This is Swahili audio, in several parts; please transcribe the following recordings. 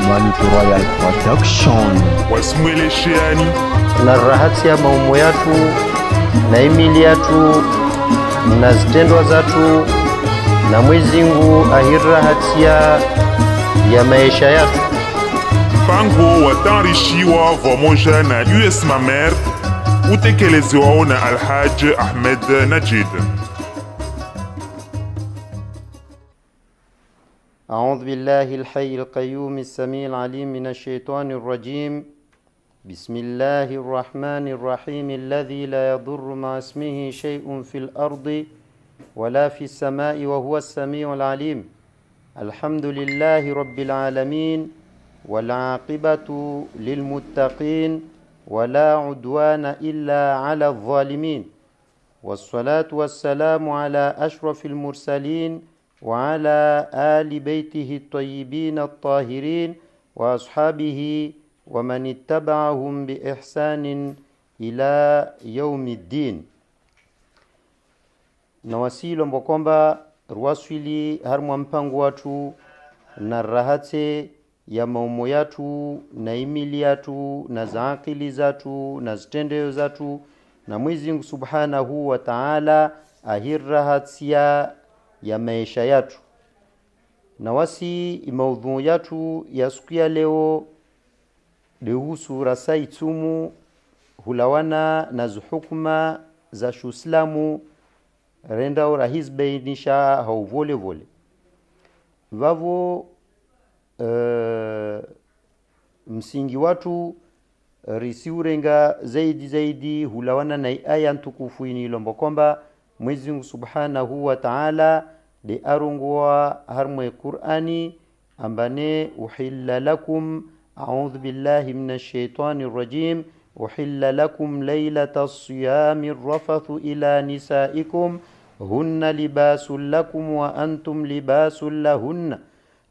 Humanity Royal Production. Wasimwele Sheani na rahati ya maumo yatu na imili yatu na zitendwa zatu na mwezingu ahirrahatia ya maisha yatu. mpango watayarishiwa pamoja na US Mamer utekeleziwao na Alhaj Ahmed Najid. أعوذ بالله الحي القيوم السميع العليم من الشيطان الرجيم. بسم الله الرحمن الرحيم الذي لا يضر مع اسمه شيء في الأرض ولا في السماء وهو السميع العليم. الحمد لله رب العالمين والعاقبة للمتقين ولا عدوان إلا على الظالمين، والصلاة والسلام على أشرف المرسلين وعلى آل بيته الطيبين الطاهرين وأصحابه ومن اتبعهم بإحسان إلى يوم الدين. nawasilo mbokomba ruwaswili harmu mpango watu na rahate ya maumo yatu na imili yatu na zaakili zatu na zitendeo zatu na Mwenyezi Subhanahu wa Ta'ala ahirrahatia ya maisha yatu. Na wasi maudhu yatu ya siku ya leo dehusu rasaitumu hulawana na zuhukuma za shuislamu renda ora hizbainisha hauvole vole vavo msingi watu risiurenga zaidi hulawana na aya ntukufu inilombo kwamba Mwenyezi Subhanahu wa Ta'ala de arungwa harmwe Qur'ani ambane uhilla lakum a'udhu billahi minash shaitanir rajim uhilla lakum laylatas siyami rafathu ila nisaikum hunna libasul lakum wa antum libasul lahunna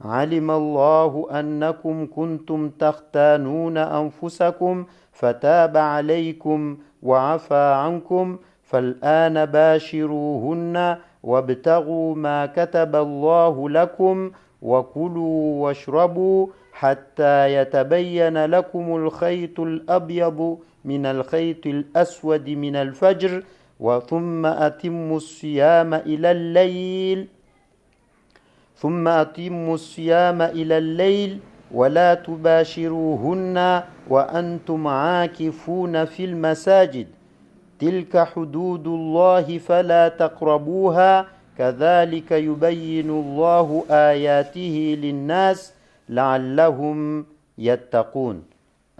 علم الله أنكم كنتم تختانون أنفسكم فتاب عليكم وعفى عنكم فالآن باشروهن وابتغوا ما كتب الله لكم وكلوا واشربوا حتى يتبين لكم الخيط الأبيض من الخيط الأسود من الفجر ثم أتموا الصيام إلى الليل ولا تباشروهن وأنتم عاكفون في المساجد تلك حدود الله فلا تقربوها كذلك يبين الله آياته للناس لعلهم يتقون.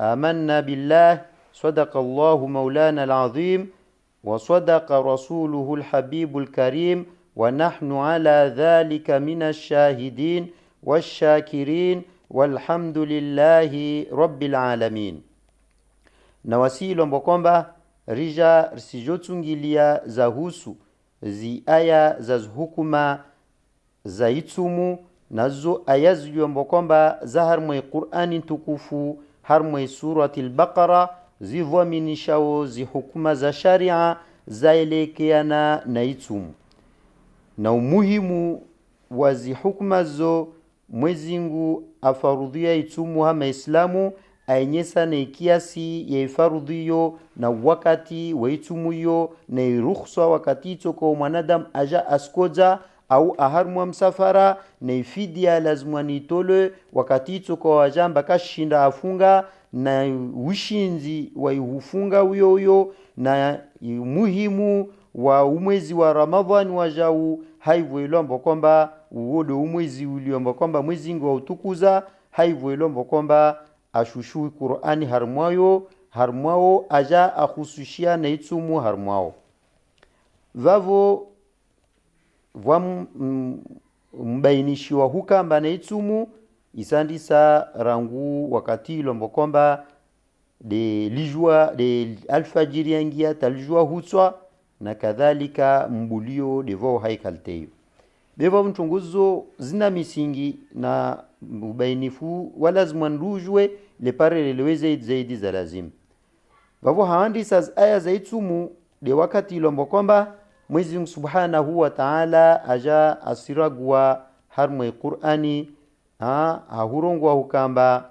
آمنا بالله صدق الله مولانا العظيم وصدق رسوله الحبيب الكريم ونحن على ذلك من الشاهدين والشاكرين والحمد لله رب العالمين. nawasilo mbokomba rija risijotungilia za husu zi aya za hukuma za itumu nazo aya ziliyombo kwamba za harmwe Qur'ani tukufu harmwe surati al-Baqara zidhaminishao zi hukuma za sharia zaelekeana na itumu na umuhimu wa zi hukuma zo Mwezingu afarudhia itumu hama Islamu ainyesa na kiasi ya ifarudhiyo na wakati wa itumuyo na irukhswa wakati itoko mwanadamu aja askoja au aharmwa msafara na ifidia lazima nitole wakati itoko wajamba kashinda afunga na wishinzi wa ihufunga uyo na muhimu wa umwezi wa Ramadhani wajau haivu ilombo kwamba uwodo umwezi uliombo kwamba mwezi ngo utukuza haivu ilombo kwamba ashushui Qur'ani harmwao aja akhusushia na itumu harmwao vavo mbainishiwa hukamba na itumu isandisa rangu wakati ilombo kwamba de lijua de alfajiri yangia talijua hutswa na kadhalika mbulio devo haikalteyo devo mtunguzo zina misingi na ubainifu wala zimandujwe lepare leweze zaidi za lazima vavo haandi saz aya za itumu de wakati ilombo kwamba Mwenyezi Subhanahu wa Ta'ala aja asiragwa harmwe Qur'ani hahurongwa hukamba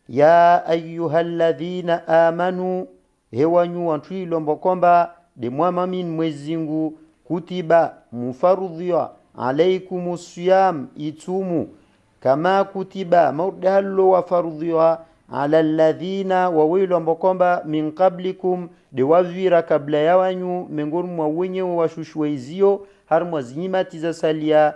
ya ayyuhalladhina amanu hewanyu wantu ilombo kwamba de mwamamin mwezingu kutiba mufarudhiwa alaikumus siyam itumu kama kutiba maudhallo wa farudhiwa ala alladhina wawilo ambokomba min qablikum de wavira kabla yawanyu mengoni mwa wenye washushweizio harmwa zinyimati za salia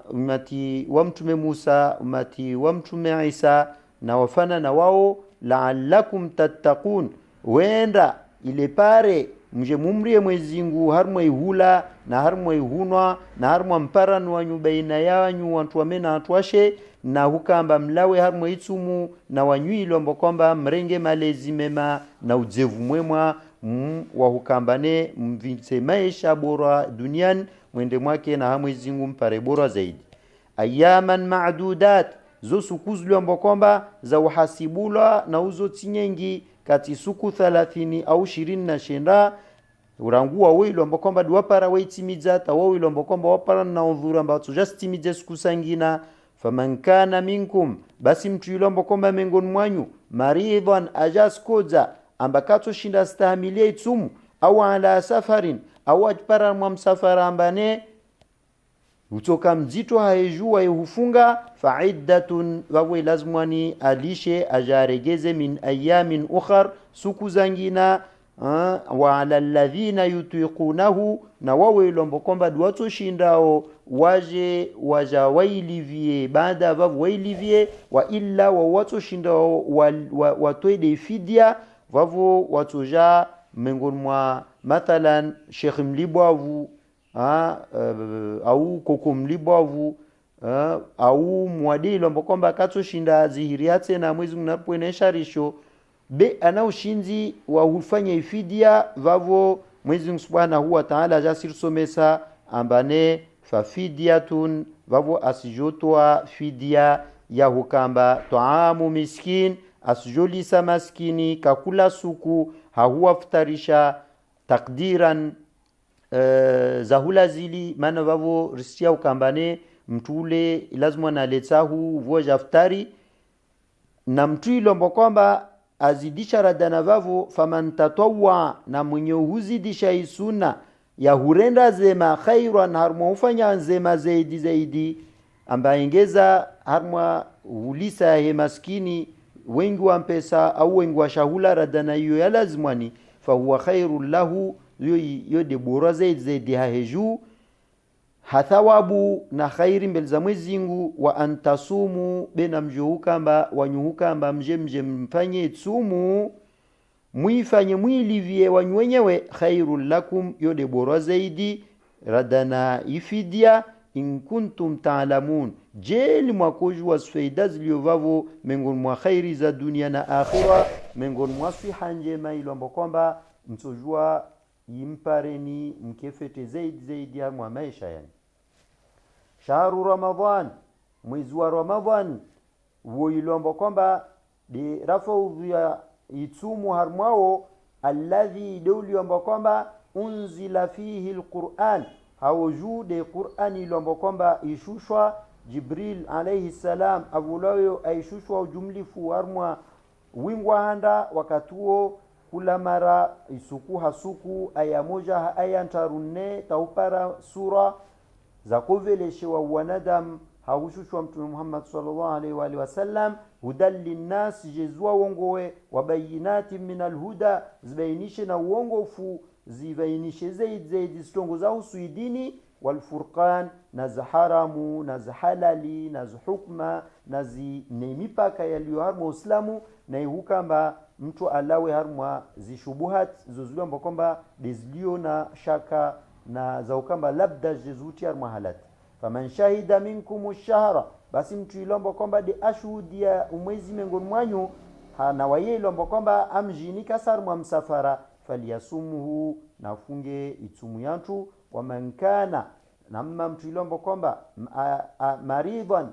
umati wa mtume Musa umati wa mtume Isa na wafana na wao la'allakum tattaqun wenda ile pare mje mumrie mwezingu harmwa ihula na harmwa ihunwa na harmwa mparanu wanyu baina yawanyu wantu wamena atwashe na hukamba mlawe harmwa itumu na wanyuilo mbokomba mrenge malezi mema na ujevu mwemwa wa hukambane mvinse maisha bora duniani mwende mwake na hamwezingu mpare bora zaidi. Ayaman ma'dudat zo sukuzlu mbokomba za uhasibula na uzo tinyengi kati suku 30 au 20 na shenda urangua wilo mbokomba duwapara weitimiza tawawilo mbokomba wapara na udhura mba tujastimize siku sangina. Faman kana minkum basi mtu yule mbokomba mengoni mwanyu maridhan ajaskoza ambakato shinda stahimilia itumu au ala safarin au ajpara mwa msafara ambane utoka mzito haejua hufunga fa'iddatun wawe lazimwani alishe ajaregeze min ayamin ukhar suku zangina wa ala alladhina yutiqunahu na wawe lombokomba duwato shindao waja wailivie baada vavu wailivie wa illa wa wato shindao watoede fidia vavu watoja mengoni mwa mathalan Sheikh Mlibwavu au koko Mlibwavu au mwadilo mbokomba kato shinda zihiriate na mwezi mnapoenesha risho be ana ushinzi wa hufanya ifidia vavo mwezi subhanahu wa ta'ala jasir somesa ambane fa fidyatun vavo asijotwa fidia ya hukamba taamu miskin asijolisa maskini kakula suku hahuwa futarisha takdiran zahula zili mana vavo risia ukambane mtule lazima naletahu voja futari na mtu ilombo kwamba azidisha radana vavo faman tatawwa na mwenye huzidisha isuna ya hurenda zema khairan harma ufanya zema zaidi ambaye ingeza harma hulisa he maskini wengi wa mpesa au wengi wa shahula radana hiyo ya lazimani fa huwa khairul lahu yode bora zaidi haheju hathawabu na khairi mbele za mwezingu wa antasumu bena mjuhukamba wanyuhukamba mje mfanye tsumu muifanye mwilivie wanyu wenyewe khairul lakum yode bora zaidi radana ifidia in kuntum ta'lamun jeli mwakoju wa faida ziliyovavo mengoni mwa khairi za dunia na akhira mengoni mwa siha njema ilombo kwamba msojua impareni mkefete zaidi ya mwa maisha yani. Shahru Ramadhan mwezi wa Ramadhan woilombo kwamba de rafaudhu ya itumu harmao alladhi dawliombo kwamba unzila fihi alquran hawjude Qur'an ilombo kwamba ishushwa Jibril alayhi salam avulayo aishushwa ujumlifu harmwa wingwa handa wakatuo kula mara isuku hasuku aya moja aya ntarune taupara sura za kuveleshewa wanadam hawushushwa mtume Muhammad sallallahu alaihi wa alihi wasallam hudal linnas jezwa wongowe wabayinati min alhuda zibainishe na uongofu zibainishe zaidi stongo za usuidini walfurqan na haramu na halali na hukma na mipaka yaliyoharmu Uislamu na ihukamba mtu alawe harmwa zishubuhat zozulomba kwamba dezilio na shaka na zaukamba labda jezuti harmwa halati faman shahida minkum ash-shahra basi mtu ilomba kwamba de ashuhudia umwezi mengoni mwanyu na waye ilomba kwamba amjini kasarmwa msafara faliyasumuhu nafunge itumu yantu wa man kana namma mtu ilomba kwamba maridhan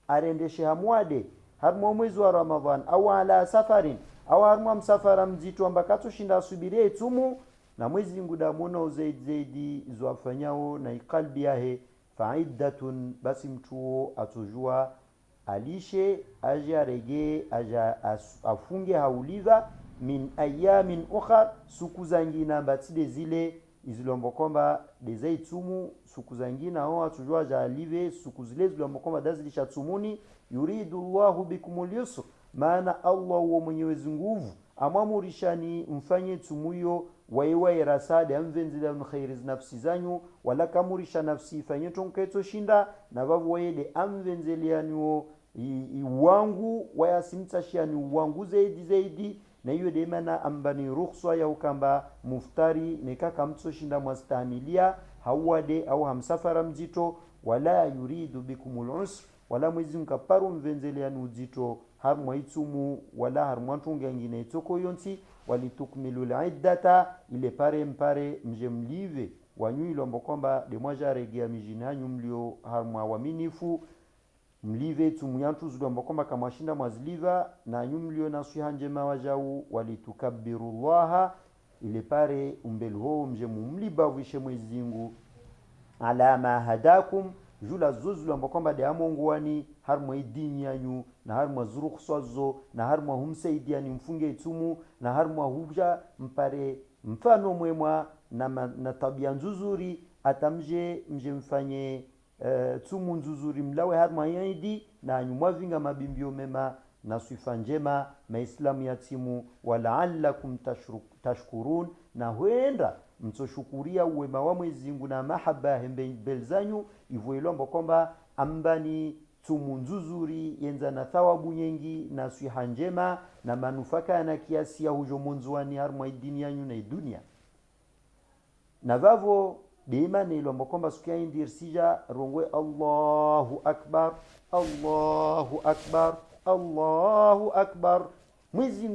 arendeshe hamwade harmwa mwezi wa Ramadhan au ala safarin au harmwa msafara mzito ambakato shinda subirie itumu na mwezi nguda mona zaidi zwafanyao na ikalbi yahe faiddatun, basi mtu atojua alishe aje arege aja afunge hauliva min ayamin ukhar, suku zangina batide zile izilombo kwamba dezaitumu suku zangina ho atojua aja alive suku zile zilombo kwamba dazilisha tumuni. Yuridu Allahu bikumul yusr, maana Allah wa mwenyezi nguvu amamurishani mfanye tumuyo waiwa rasade amvenzila mkhairi nafsi zanyu, wala kamurisha nafsi fanye tonketo shinda na vavu waede amvenzelianiwo wangu wayasimtashiani wangu zaidi na hiyo demana ambani rukhsa ya ukamba muftari nekaka mtso shinda mwastahimilia hawade au hamsafara mzito, wala yuridu bikumul usr, wala mwezi mkaparu mvenzeliani uzito harmwa itumu wala harmwa tunga ngine itoko yonti, walitukmilu iddata, ile pare mpare mje mlive wanyu lombo kwamba de mwaja regea mijina hanyu mlio harmwa waminifu mlive tumu yantu zulombo kwamba kama shinda mwaziliva na nyumlio nasuha njema wajau, walitukabbirullaha, ile pare umbelho mje mumliba wishe mwezingu ala ma hadakum, jula zuzu lombo kwamba de amongwani harmwa idini yanyu na harmwa zurukhswazo na harmwa humsaidiani mfunge itumu na harmwa huja mpare mfano mwemwa na tabia nzuzuri atamje mje mfanye tumu nzuzuri mlawe harmwa yaidi na nyumwa vinga mabimbio mema na sifa njema maislamu yatimu, walaallakum tashkurun, na huenda mtoshukuria uwema wa Mwenyezi Mungu na mahaba mbelzanyu hivyo ilombo kwamba ambani tumu nzuzuri yenza na thawabu nyingi na siha njema na manufaka na kiasi ya hujo munzuani harmwa idini yanyu na dunia. Na vavo deima ne ilombo kwamba sukia indir sija rongwe Allahu akbar, Allahu akbar, Allahu akbar. Mwezi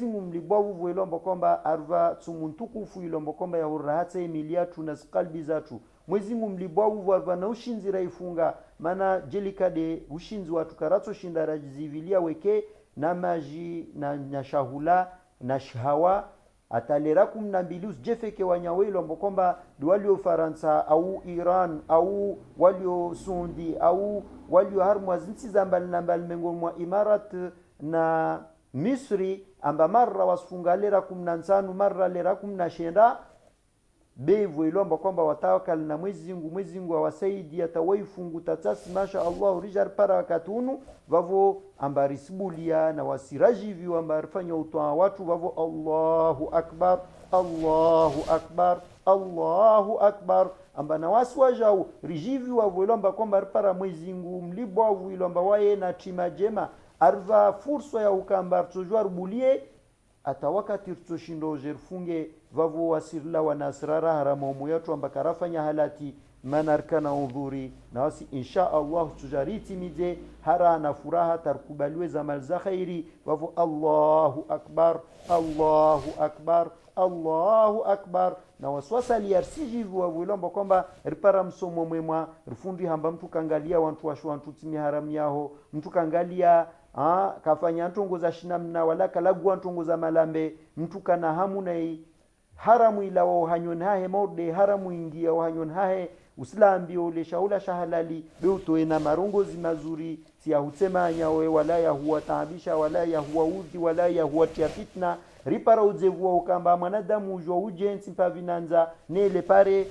mlibwavu vuilombo kwamba arva tumuntukufu ilombo kwamba ya urahata emiliatu na qalbi zatu. Mwezi mlibwavu arva na ushinzi raifunga, mana jelika de ushinzi watu karato shinda rajizivilia weke na maji na shahula na shahawa atalerakum na mbilius jefeke wanyawelo mbokomba walio Faransa au Iran au walio Sundi au walio harmwa zinsi zambali nambali mengoni mwa Imarat na Misri, amba marra wasfungalerakum na nsanu marra lerakum na shenda bevu ilomba kwamba watawakal na Mwenyezi Mungu awasaidi atawaifungu tatasi masha Allah rijar para wakatunu vavo ambarisibulia na wasirajivi ambarifanya utoa watu vavo Allahu akbar, Allahu akbar, Allahu akbar, amba na waswajau rijivi wavo ilomba kwamba para Mwenyezi Mungu mlibwa wavu ilomba waye na timajema arva fursa ya ukamba tujua rubulie atawakati tutoshindo jerfunge vavo wasirla wa nasrara haramu yetu ambaka rafanya halati manarkana udhuri na wasi insha Allah tujariti mije hara na furaha tarkubaliwe zamal za khairi vavo Allahu akbar, Allahu akbar, Allahu akbar, na waswasa liarsiji vuilomba kwamba ripara msomo mwema rifundi hamba mtu kangalia wantu washu wantu timi haram yaho mtu kangalia kafanya ntongo za shinamna wala kalagua ntongo za malambe mtu kana hamu na haramu ila wa hanyon hahe morde haramu ingia wa hanyon hahe uslambi ule shaula shahalali beutoe na marongozi mazuri si ya hutema nyawe wala ya huwa taabisha wala ya huwa udhi wala ya huwa tia fitna ripara uzevu wa ukamba mwanadamu ujwa ujensi mpavinanza nele pare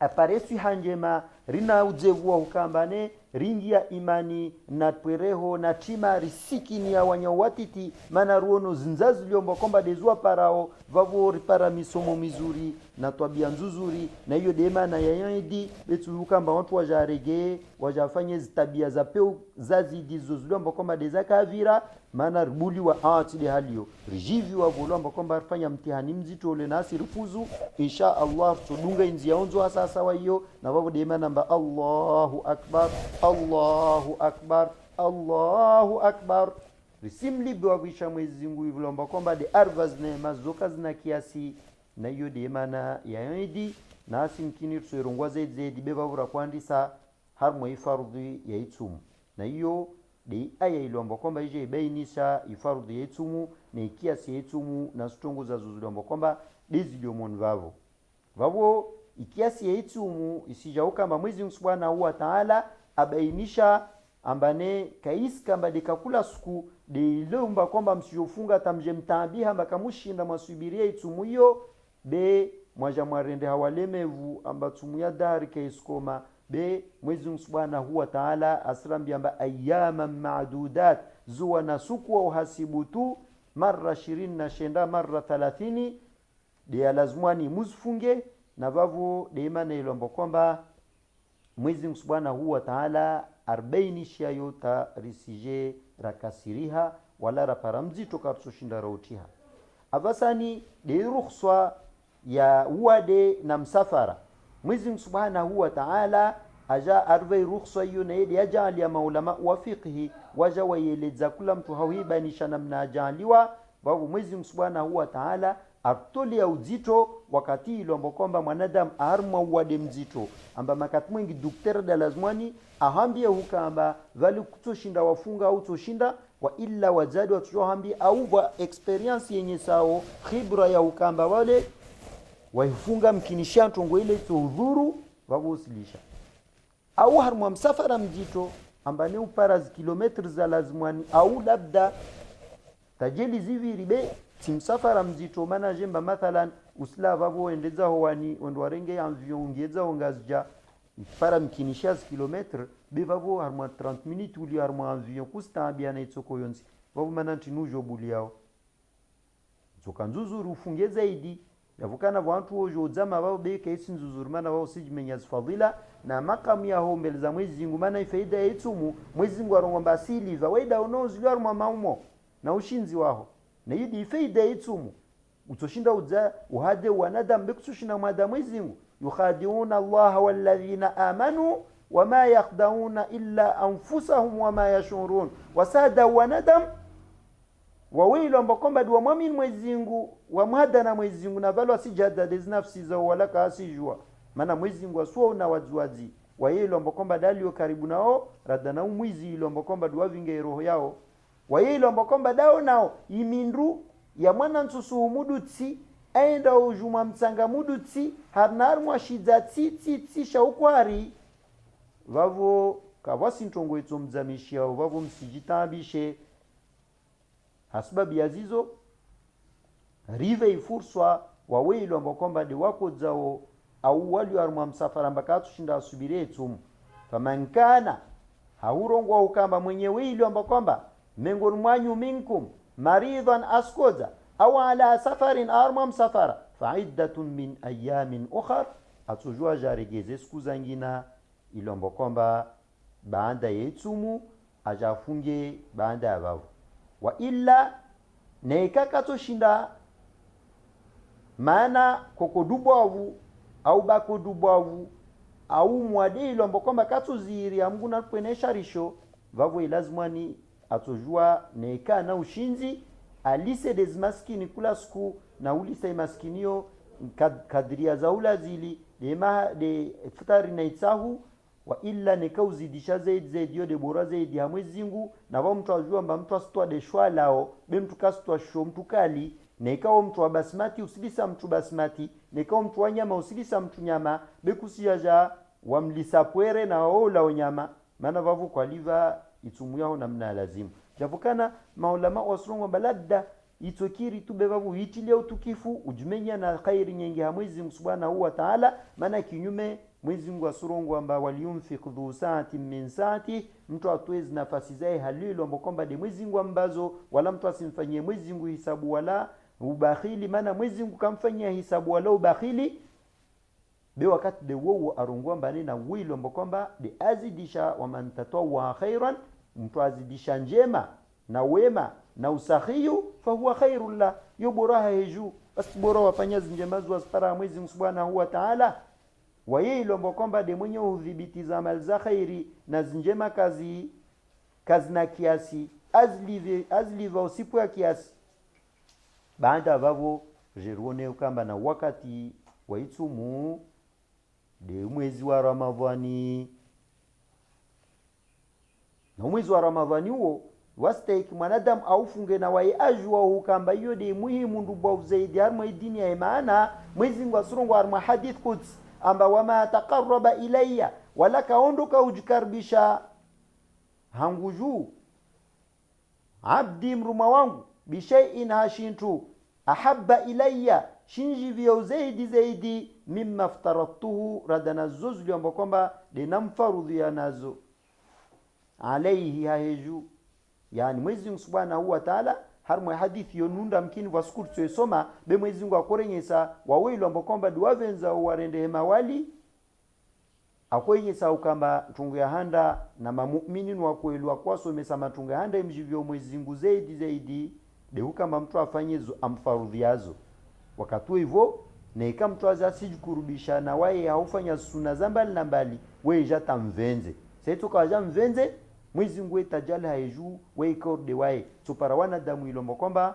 aparesi hanjema rina uzevu wa ukambane ringi ya imani na twereho na tima risiki ni ya wanyawatiti mana ruono zinzazi liomba komba dezua parao vavo ripara misomo mizuri na twabia nzuzuri na hiyo dema na yayaidi betu ukamba watu wajarege wajafanye zitabia za peo zazi dizo komba deza kavira mana ribuli wa atili halio rijivi wa volomba komba rifanya mtihani mzito ule nasi rifuzu insha Allah tudunga inzi ya onzo asasa wa hiyo na vavo dema namba Allahu akbar, Allahu akbar, Allahu akbar. Risimli biwavisha Mwenyezi Mungu vilomba kwamba de arvaz neema zoka zina kiasi na hiyo de mana ya yidi na asimkini tuserongwa zaidi beba vura kuandisa harmo ifardhi ya itumu na hiyo de aya ilomba kwamba ije ibainisha ifardhi ya itumu na kiasi ya itumu na stongo za zuzulomba kwamba dezi liomon vavo ikiasi ya itumu isijauka amba Mwenyezi Mungu Subhanahu wa Ta'ala abainisha ambane kaisi kamba dekakula siku de ilomba kwamba msijofunga tamje mtambiha makamushinda mwasubiria itumu hiyo be mwaja mwarende hawalemevu amba tumu ya dari kaiskoma be Mwenyezi Mungu Subhanahu wa Ta'ala asrambi amba ayyama ma'dudat zuwa na suku wa uhasibutu marra 20 na shenda marra 30 de lazimani muzfunge na vavu de imana ilomba kwamba Mwenyezi Mungu Subhanahu wa Ta'ala 40 shayo ta risije rakasiriha wala raparamzito kapsoshinda rautiha avasani de rukhswa ya uade na msafara Mwenyezi Mungu Subhanahu wa Ta'ala aja arvei rukhswa hiyo na yedi ajali ya maulama wa fiqhi waja wayeleza kula mtu hawibanisha namna ajaliwa babu Mwenyezi Mungu Subhanahu wa Ta'ala atoli ya uzito wakati ilo ambo kwamba mwanadamu arma uade mzito amba makati mwingi daktari da lazimani ahambia hukamba vali kutoshinda wafunga au toshinda wa illa wazadi watujohambia au wa experience yenye sao khibra ya hukamba wale waifunga mkinisha tongo ile tudhuru wagusilisha au harma msafara mzito amba ni uparazi kilometri za lazimani au labda tajeli ziviri be timsafara mzito mana jemba mathalan usla vavo endeza howani ondwarenge avion ungeza ongazja para mkinisha kilometri be vavo harma 30 minutes uli harma avion kusta biana itsoko yonsi vavo mana tinujo buliao zokanzuzuru ufunge zaidi yavukana vantu ojo zama vao be kaisi nzuzuru mana vao sijimenya fadhila na makamu ya ho mbele za Mwenyezi Mungu mana faida yetumu Mwenyezi Mungu arongomba asili va waida unozo arma maumo na ushinzi wao na yidi faida yetumu utoshinda uza uhade wanadamu bekushinda mada Mwenyezi Mungu yukhadiuna Allah walladhina amanu wama yakhda'una illa anfusahum wama yashurun wasada wanadamu wawilo ambakomba dua muamini Mwenyezi Mungu wa mhada na Mwenyezi Mungu na valo asijada des nafsi za wala kasijua maana Mwenyezi Mungu aswa na wazuazi wayelo ambakomba dalio karibu nao radana umwizi ilo ambakomba dua vinge roho yao wayelo ambakomba dao nao imindru ya mwana nsusu mudutsi aenda ujuma mtsanga mudutsi harnar mwashidza tsi shaukwari vavo kavasi ntongo eto mzamishia vavo msijitabishe hasbabi azizo rive ifurswa wawelo ambao kwamba de wako zao au wali arma msafara mbakatu shinda asubire etumu famankana haurongwa ukamba mwenyewe ile ambao kwamba mengoni mwanyu minkum maridhan askoza au ala safarin arma msafara fa'iddatun min ayamin ukhar atujua jaregeze siku zingine ile ambao kwamba baada yetumu ajafunge baada ya wao wa illa neikaka toshinda maana kokodubwavu au bakodubwavu au mwadilo ambo kwamba katuziri amgu na kwenesha risho vavo ilazimani atojua neika na ushinzi alise des maskini kula siku na ulise maskinio kadria za ulazili de futari na itsahu wa illa nikauzidisha zaidi de bora zaidi ya Mwenyezi Mungu na wao mtu ajua mba mtu asitwa de shwalao be mtu kasitwa sho mtu kali na ikawa mtu wa basmati usilisa mtu basmati na ikawa mtu wa nyama usilisa mtu nyama be kusiaja wamlisa pwere na ola onyama maana vavu kwa liva itumu yao namna lazimu japokana maulama wasrongo balada itokiri tu bevavu itilia utukifu ujumenya na khairi nyingi ya Mwenyezi Mungu Subhanahu wa Ta'ala maana kinyume Mwenyezi Mungu asurongo amba waliumfiq dhu saati min saati mtu atwezi nafasi zake halilo ambapo kwamba de Mwenyezi Mungu ambazo wala mtu asimfanyie Mwenyezi Mungu hisabu wala ubakhili maana Mwenyezi Mungu kamfanyia hisabu wala ubakhili be wakati de wao arongwa mbali na wilo ambapo kwamba de azidisha wa man tatawwa khairan mtu azidisha njema na wema na usahiyu fa huwa khairul la yuburaha heju asbora wafanya njema zwa Mwenyezi Mungu Subhanahu wa Ta'ala wayelo ambao kwamba de mwenye udhibiti za amal za khairi na njema kazi na kiasi azliva usipu ya kiasi baada vavo jeruone ukamba na wakati wa itumu de mwezi wa Ramadhani na mwezi wa Ramadhani huo wastahiki mwanadamu aufunge na wae ajwa ukamba hiyo de muhimu ndubo zaidi harma dini ya maana mwezi Mungu asurongo harma hadith quds amba wama taqarraba ilayya, wala kaondoka ujikaribisha hangu juu abdi mruma wangu bishai'in hashintu ahabba ilayya shinji vyo zaidi mimma aftaratuhu radana zuzli amba kwamba linamfarudhia nazo alayhi haheju. Yani Mwenyezi Mungu Subhanahu wa Ta'ala harmo hadithi yonunda mkini vasukuru tuyesoma be Mwenyezi Mungu akorenyesa wawilo amba kwamba duwavenza warende mawali akwenyesa ukamba tungu ya handa na mamu'minin wa kwelu akwaso mesa matungu ya handa mjivyo Mwenyezi Mungu zaidi de ukamba mtu afanyezo amfarudhiazo wakati hivyo na ika mtu azasijikurubisha na wae haufanya sunna zambali na mbali we jata mvenze saito kaja mvenze Mwenyezi Mungu etajala haiju we ikorde wae tupara wanadamu ilomba kwamba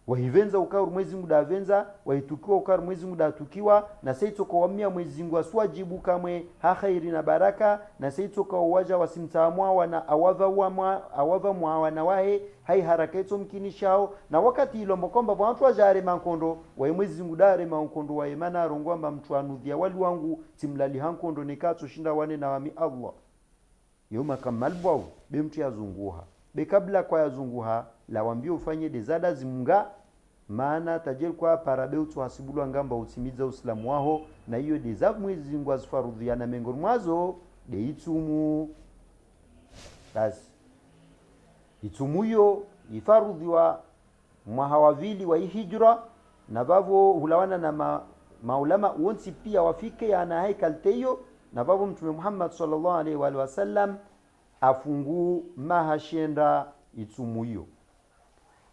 wahivenza ukaru Mwenyezi Mungu davenza wahitukiwa ukaru Mwenyezi Mungu datukiwa na saito kwa wamia Mwenyezi Mungu aswajibu kamwe ha khairi na baraka na saito kwa waja wasimtamwa wana awava mwa wana wae hai harakaito mkinishao na wakati ilomba kwamba watu wajare mankondo wa Mwenyezi Mungu dare mankondo wa imana rongwamba mtu anudhia wali wangu timlali hankondo nikato shinda wane na wami Allah yoma kamalbwa be mtu yazunguha be kabla kwa yazunguha la wambio ufanye dezada zimunga maana tajel kwa parabe utuhasibulu ngamba utimiza uislamu wao na hiyo deza Mwenyezi Mungu azifarudhiana mengoni mwazo de itumu basi itumu hiyo ifarudhiwa mwahawavili wa hijra na bavo hulawana na maulama uonsi pia wafike yana haikalteyo na babo Mtume Muhammad sallallahu alaihi wa sallam afungu mahashenda itumu hiyo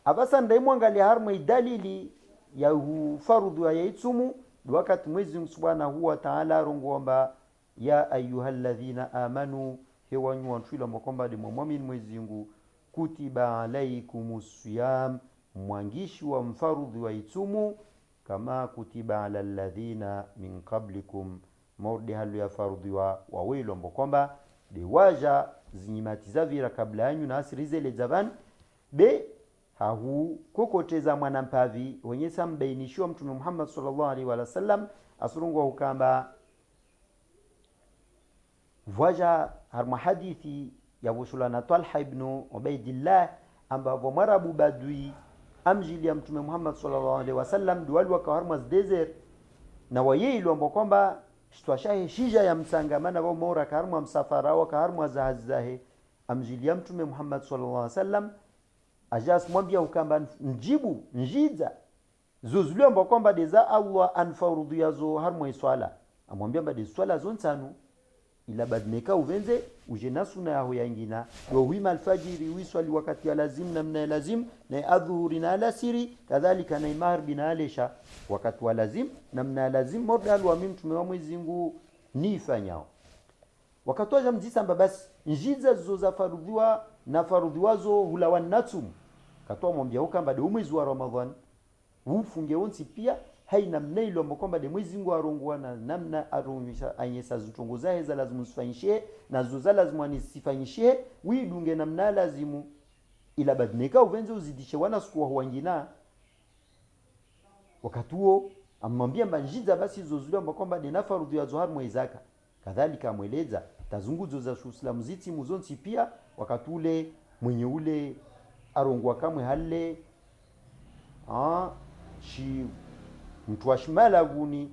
abasa ndaimwe angalia harmo dalili ya farudhu ya itumu wakati Mwenyezi Mungu Subhanahu wa Ta'ala rongomba ya ayyuhalladhina amanu hewanyu wantwila mkomba de muamini Mwenyezi Mungu kutiba alaikumus siyam mwangishi wa mfarudhu wa itumu kama kutiba ala alladhina min qablikum morde halu ya farudhi wa wawilo mbokomba de waja zinyimatiza vira kabla yanyu na asirize le zavan be hahu kokoteza mwanampavi wenye sambainishiwa Mtume Muhammad sallallahu alaihi wa sallam asurungwa hukamba waja harma hadithi ya wusulana Talha ibn Ubaidillah ambavo marabu badui amjili ya Mtume Muhammad sallallahu alaihi wa sallam duwali waka harma desert na wayeilu ambokomba shitwashahe shija ya msangamana wa mora kaharmu msafara wa kaharmu zahazahe amjilia Mtume Muhammad sallallahu alaihi wasallam ajas mwambia ukamba njibu njiza zuzulio mba kwamba deza Allah anfarudhu yazo harmu iswala amwambia mba de swala zontanu ila badneka uvenze ujena suna yaho yangina wa huima alfajiri wiswali wakati ya lazim na mna lazim na adhuhuri na alasiri kadhalika na imar bina alesha wakati wa lazim na mna lazim morda wa Mtume wa Mwenyezi Mungu nifanyao wakati wa mzisa basi njiza zoza farudhiwa na farudhiwazo hulawan natum katwa mwambia ukamba de mwezi wa Ramadhan ufunge onsi pia haina mnailo mkomba de Mwenyezi Mungu arongwa na namna aronyesha anyesa zutongo zae za lazimu sifanyishe na zoza lazimu anisifanyishe widunge namna lazimu ila badneka uvenze uzidishe wana sikuwa wangina wakati huo amwambia mbanjiza basi zozulio mkomba de nafarudhu ya zohar mwezaka kadhalika amweleza tazunguzo za Uislamu ziti muzonsi pia wakati ule mwenye ule arongwa kamwe hale shi mtu washimala guni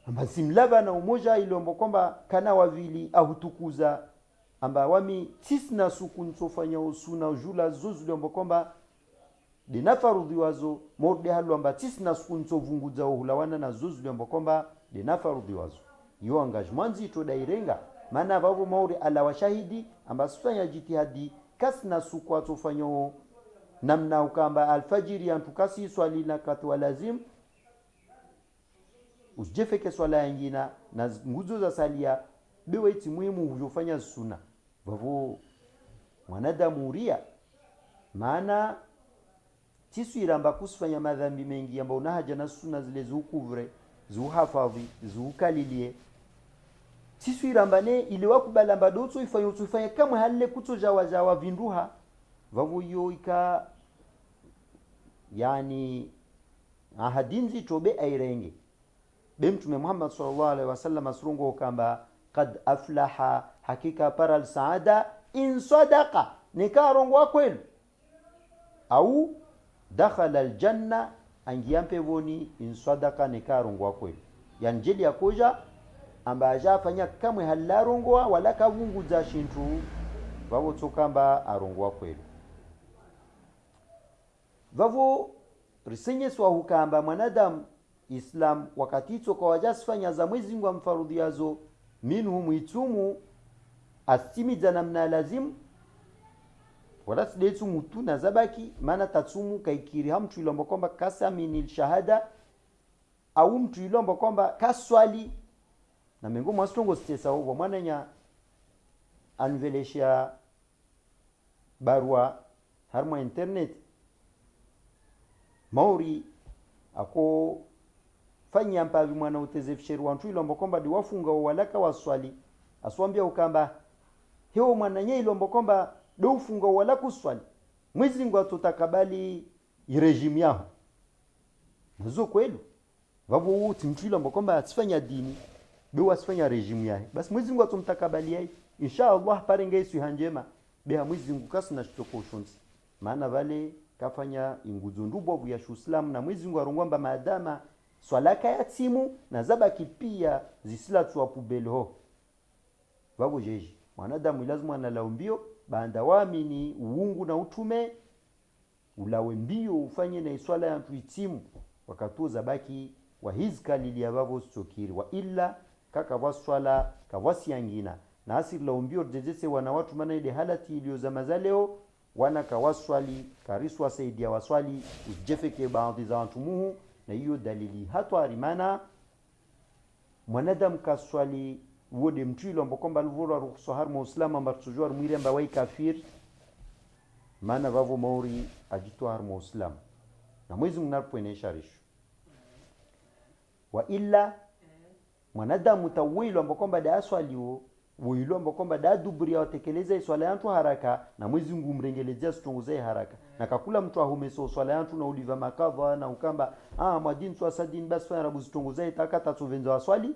amba simlaba na umoja ilombo kwamba kana wavili ahutukuza amba wami tisna suku nsofanya usuna jula zuzu ilombo kwamba dinafarudhi wazo morde halu amba tisna suku nsovunguza uhulawana na zuzu ilombo kwamba dinafarudhi wazo yo engagement zito dairenga maana babo mauri ala washahidi amba sufanya jitihadi kasna suku atofanya namna ukamba alfajiri antukasi swali na katwa lazim usijefeke swala nyingine na nguzo za salia bewe iti muhimu hujofanya sunna vavo mwanadamu uria maana tiswira amba kusifanya madhambi mengi ambao una haja na sunna zile zuhukuvre zuhafadhi zuhukalilie tiswira amba ne ile wakubala amba dotso ifanya kama halle kutojawa vinduha vavo yo ika yani ahadinzi tobe airenge bemtume Muhammad sallallahu alaihi wasallam asurungo ukamba qad aflaha hakika para alsaada in sadaqa nikarongo kweli au dakhala aljanna angiyampe voni in sadaqa nikarongo kweli yani jeli yakoja amba ajafanya kamwe halarongwa wala kavungu za shintu vavo tsokamba arongwa kweli vavo risenye swa hukamba mwanadamu islam wakati tsoka wajasifanya za mwezi ngwa mfarudhi yazo minhu mwitumu asimiza namna lazimu wala sidetu mutu na zabaki maana tatsumu kaikiri hamtu ilomba kwamba kasamini shahada au mtu ilomba kwamba kaswali na mengo mwastongo stesa huwa mwananya anvelesha barua harma internet mauri ako fanya mpavi mwana utezefsheru wantu ilomba kwamba diwafunga walaka waswali aswambia ukamba hiyo mwananya ilomba kwamba do ufunga wala kuswali mwezi ngwa tutakabali regime yao mzo kweli vavu uti mtu ilomba kwamba asifanya dini do wasifanya regime yake basi mwezi ngwa tumtakabali yake inshallah parenge isu hanjema beha mwezi ngu kasina shitoko ushonzi maana vale kafanya inguzo ndubo ya Islam na mwezi ngwa rongwamba maadama swalaka ya timu na zabaki pia zisila tuwa pubelo vavu jeji mwanadamu lazima analaumbio banda waamini uungu na utume ulawe mbio ufanye na iswala ya tuitimu wakatuza baki wa hizkali ya babo stokiri wa illa kaka waswala kawasi yangina na asiri la umbio dezese wana watu mana ile halati ilio za mazaleo wana kawaswali kariswa saidia waswali ujefeke baadhi za wantumuhu na hiyo dalili hatu harimana mwanadamu kaswali wode mtuilo mbokomba luvora rukhso har muslima mbartujwar mwire mbawai kafir maana vavo mauri ajito har muslim na mwezi mnarpoenesha risho wa illa mwanadamu tawilo mbokomba da aswaliwo wilo mbokomba da dubria watekeleza swala yantu haraka na mwezi ngumrengelezea sitongoze haraka na kakula mtu ahumeso swala yantu na uliva makava na ukamba mwadini twasadini basi fa rabu sitongoze takata tuvenza waswali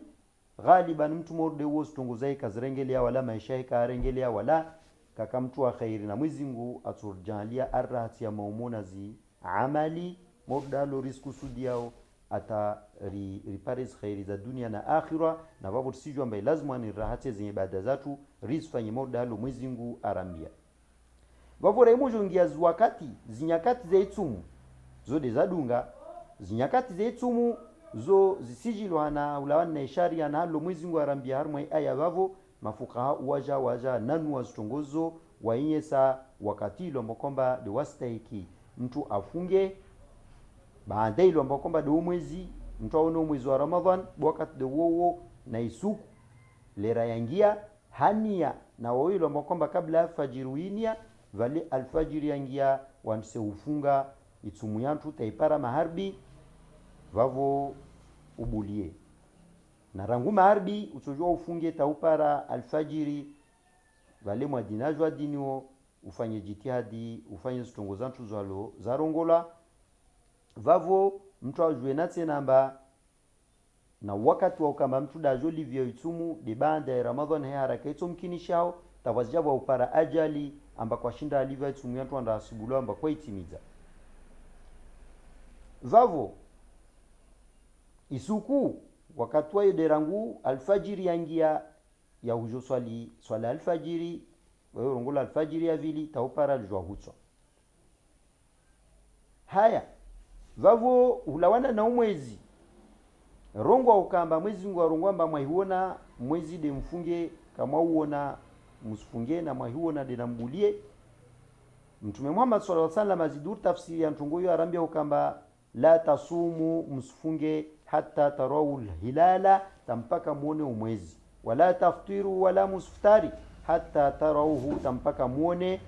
ghaliban mtu morde huo sitongozae kazirengelea wala maisha yake karengelea wala kaka mtu wa khairi na mwezi ngu aturjalia arrahati ya maumuna zi amali mordalo risku sudiao ata ripares khairi za dunia na akhira na babu sijua ambaye lazima ni rahati zenye ibada zatu risfanye mordalo mwezi ngu arambia babu raimujo ngia wakati zinyakati za itumu zode zadunga zinyakati za itumu zo zisijilo hana ulawan na ishari ya nalo mwezi ngu arambia harmwe aya vavo mafukaha waja nanu wazitongozo wainyesa wakati ilo mbokomba de wastahiki mtu afunge baada ilo mbokomba de mwezi mtu aone mwezi wa Ramadhan wakati de wowo na isuku lera yangia hania na wawilo mbokomba kabla alfajiruinia vale alfajiri yangia wanse ufunga itumu yantu taipara maharbi vavo ubulie na rangu maharbi utojua ufunge taupara alfajiri vale mwadinajwa dinio ufanye jitihadi ufanye zitongo zantu zalo zarongola vavo mtu ajue natse namba na wakati wa ukamba mtu dajo livyo itumu de banda ya Ramadhan he haraka ito mkinishao tawazijaba upara ajali amba kwa shinda alivyo itumu yantu anda asibulu amba kwa itimiza vavo isuku wakati wa derangu alfajiri yangia ya hujo swala alfajiri wewe rongola alfajiri ya vili taupara aljwa hutso haya vavo ulawana na umwezi rongo ukamba mwezi ngwa rongwamba mwahiona mwezi de mfunge kama uona msifunge na mwahiona de nambulie mtume Muhammad sallallahu alaihi wasallam azidur tafsiri ya ntungoyo arambia ukamba la tasumu msifunge hatta tarawul hilala tampaka muone umwezi wala taftiru wala musftari hatta tarawuhu tampaka muone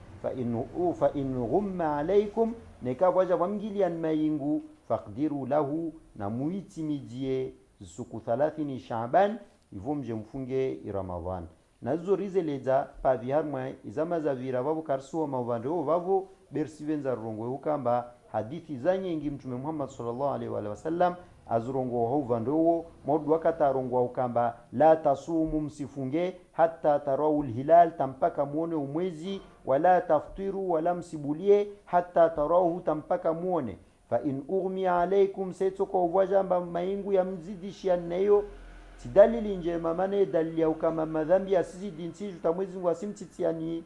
fa in ghumma alaykum nikawaja wamgilian mayingu faqdiru lahu na muitimidie siku 30 Shaaban hivyo mje mfunge Ramadhan na hizo rizeleza pa viharmwa izama za vira babu karsuwa mavando vavo bersivenza rongwe ukamba hadithi za nyingi mtume Muhammad sallallahu alaihi wa sallam azurongwa hauvandowo modu wakati arongwa ukamba la tasumu msifunge hata tarau hilal tampaka muone umwezi wala taftiru wala msibulie hata tarauhu tampaka muone fa in ughmi alaikum setoko uvajamba maingu ya mzidishia nayo si dalili njema mane dalili ya ukama madhambi asizidi nsiju tamwezi ngwa simtitiani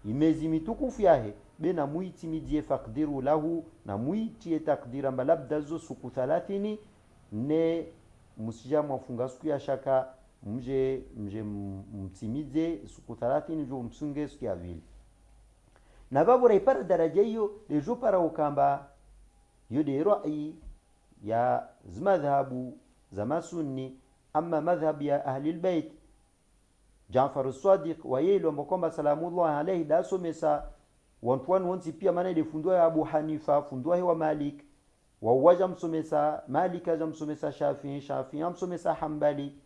imezi mitukufu yahe bena muiti midie fakdiru lahu na muiti takdira labda zo suku 30 ne musija mwafunga siku ya shaka mje mtimize siku 30 jo msunge siku ya vile na babu raipara daraja hiyo lejo para ukamba yode rai ya madhhabu za masunni amma madhhab ya ahli albayt Jaafar as-Sadiq wa yeye mbokomba salamullah alayhi dasomesa wantuan wansi pia maana ile fundwa ya Abu Hanifa fundwa wa Malik wa waja msomesa Malik aja msomesa Shafi'i msomesa Hanbali